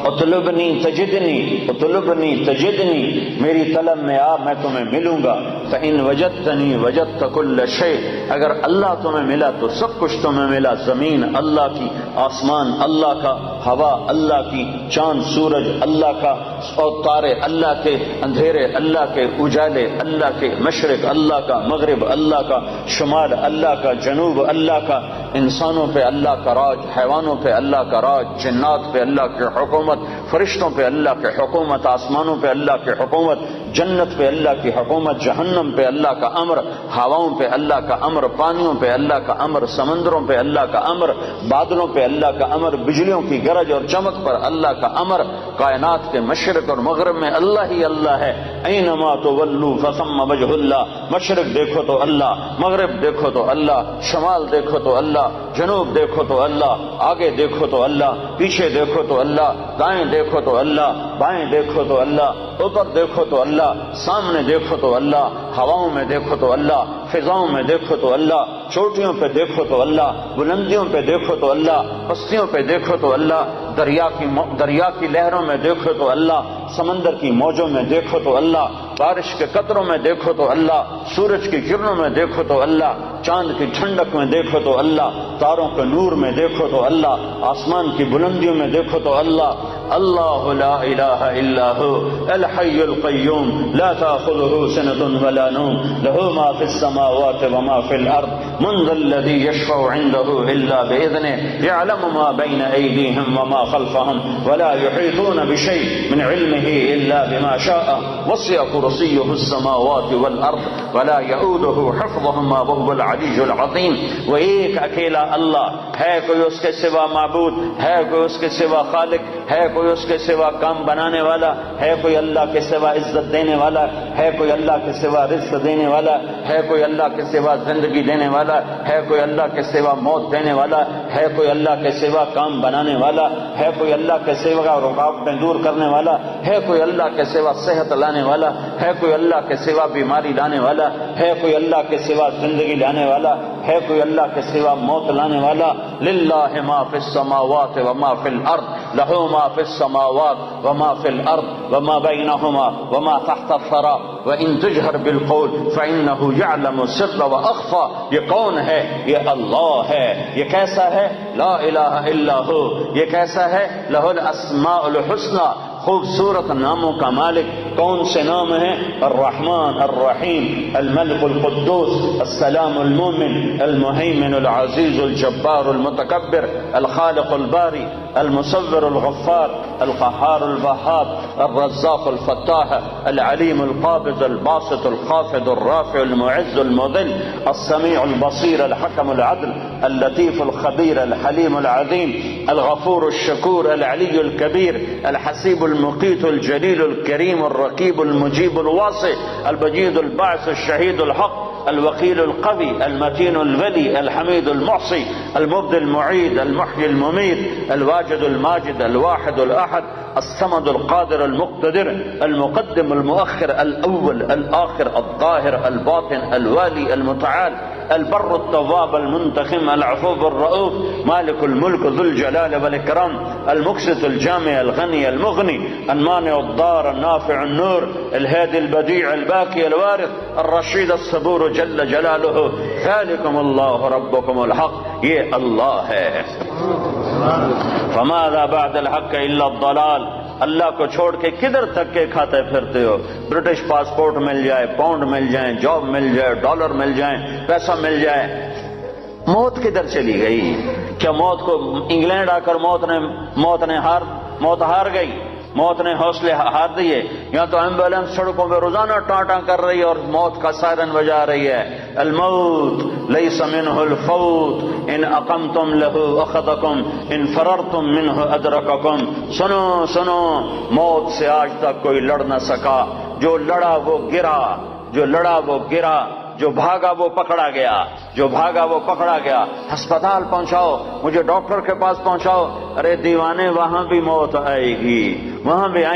اطلبنی تجدنی، اطلبنی تجدنی، میری طلب میں آ میں تمہیں ملوں گا. فإن وجدتنی وجدت کل شیء، اگر اللہ تمہیں ملا تو سب کچھ تمہیں ملا، زمین اللہ کی، آسمان اللہ کا، ہوا اللہ کی، چاند سورج اللہ کا، اور تارے اللہ کے، اندھیرے اللہ کے، اجالے اللہ کے، مشرق اللہ کا، مغرب اللہ کا، شمال اللہ کا، جنوب اللہ کا، انسانوں پہ اللہ کا راج، حیوانوں پہ اللہ کا راج، جنات پہ اللہ کی حکومت، فرشتوں پہ اللہ کی حکومت، آسمانوں پہ اللہ کی حکومت، جنت پہ اللہ کی حکومت، جہنم پہ اللہ کا امر، ہواؤں پہ اللہ کا امر، پانیوں پہ اللہ کا امر، سمندروں پہ اللہ کا امر، بادلوں پہ اللہ کا امر، بجلیوں کی گرج اور چمک پر اللہ کا امر، کائنات کے مشرق اور مغرب میں اللہ ہی اللہ ہے۔ اینما تولوا فثم وجہ اللہ، مشرق دیکھو تو اللہ، مغرب دیکھو تو اللہ، شمال دیکھو تو اللہ، جنوب دیکھو تو اللہ، آگے دیکھو تو اللہ، پیچھے دیکھو تو اللہ، دائیں دیکھو تو اللہ، بائیں دیکھو تو اللہ، اوپر دیکھو تو اللہ، سامنے دیکھو تو اللہ، ہواؤں میں دیکھو تو اللہ، فضاؤں میں دیکھو تو اللہ، چوٹیوں پہ دیکھو تو اللہ، بلندیوں پہ دیکھو تو اللہ، پستیوں پہ دیکھو تو اللہ، دریا کی لہروں میں دیکھو تو اللہ، سمندر کی موجوں میں دیکھو تو اللہ، بارش کے قطروں میں دیکھو تو اللہ، سورج کی کرنوں میں دیکھو تو اللہ، چاند کی ٹھنڈک میں دیکھو تو اللہ، تاروں کے نور میں دیکھو تو اللہ، آسمان کی بلندیوں میں دیکھو تو اللہ۔ اللہ لا الہ الا ہو الحی القیوم لا تأخذہ سنۃ ولا نوم لہ ما فی السماوات وما فی الارض من ذا الذی یشفع عنده الا بإذنہ یعلم ما بین ایدیہم وما خلفہم ولا یحیطون بشیء من علمہ الا بما شاء وسع کرسیہ السماوات والارض ولا یؤودہ حفظہما وهو العلی العظیم۔ وہ ایک اکیلا اللہ ہے، کوئی اس کے سوا معبود ہے، کوئی اس کے سوا خالق ہے، کوئی اس کے سوا کام بنانے والا ہے، کوئی اللہ کے سوا عزت دینے والا ہے، کوئی اللہ کے سوا رزق دینے والا ہے، کوئی اللہ کے سوا زندگی دینے والا ہے، کوئی اللہ کے سوا موت دینے والا ہے، کوئی اللہ کے سوا کام بنانے والا ہے، کوئی اللہ کے سوا رکاوٹیں دور کرنے والا ہے، کوئی اللہ کے سوا صحت لانے والا ہے، کوئی اللہ کے سوا بیماری لانے والا ہے، کوئی اللہ کے سوا زندگی لانے والا ہے، کوئی اللہ کے سوا موت لانے والا۔ للہ ما فی السماوات وما فی الارض لہ ما فی السماوات وما فی الارض وما بینہما وما تحت الثری وان تجہر بالقول فانہ یعلم السر واخفی۔ یہ کون ہے؟ یہ اللہ ہے۔ یہ کیسا ہے؟ لا الہ الا ہو۔ یہ کیسا ہے؟ لہ الاسماء الحسنی، خوبصورت ناموں کا مالک۔ کون سے نام ہیں؟ الرحمن الرحیم، الملک القدوس، السلام المؤمن، المہیمن العزیز الجبار المتکبر، الخالق الباری، المصور الغفار، القہار الوہاب، الرزاق الفتاح، العلیم القابض الباسط الخافض الرافع المعز المذل، السمیع البصیر الحکم العدل، اللطیف الخبیر الحلیم العظیم، الغفور الشکور العلی الکبیر، الحسیب المقیت الجلیل الکریم الرقیب المجیب الواسع، البجید الباعث الشہید الحق، الوکیل القوی المتین الولی الحمید المحصی، المبدی المعید المحیی الممید، الواجد الماجد الواحد الاحد، الصمد القادر المقتدر، المقدم المؤخر، الاول الآخر، الظاهر الباطن، الوالي المتعال، البر التواب المنتقم، العفو الرؤوف، مالك الملك ذو الجلال والإكرام، المقسط الجامع الغني المغني، المانع الضار النافع النور، الهادي البديع الباقي الوارث، الرشيد الصبور جل جلاله، ذلكم الله ربكم الحق۔ یہ اللہ ہے۔ فماذا بعد الحق الا الضلال۔ اللہ کو چھوڑ کے کدھر تک کے کھاتے پھرتے ہو؟ برٹش پاسپورٹ مل جائے، پاؤنڈ مل جائیں، جاب مل جائے، ڈالر مل جائیں، پیسہ مل جائے، موت کدھر چلی گئی؟ کیا موت کو انگلینڈ آ کر موت ہار گئی؟ موت نے حوصلے ہار دیے؟ یہاں تو ایمبولینس سڑکوں پہ روزانہ ٹاں کر رہی ہے اور موت کا سائرن بجا رہی ہے۔ الموت لیس منہ الفوت ان اقمتم لہ اخذکم ان فررتم منہ ادرککم۔ سنو سنو، موت سے آج تک کوئی لڑ نہ سکا، جو لڑا وہ گرا، جو لڑا وہ گرا، جو بھاگا وہ پکڑا گیا، جو بھاگا وہ پکڑا گیا۔ ہسپتال پہنچاؤ، مجھے ڈاکٹر کے پاس پہنچاؤ۔ ارے دیوانے، وہاں بھی موت آئے گی، وہاں بھی آئے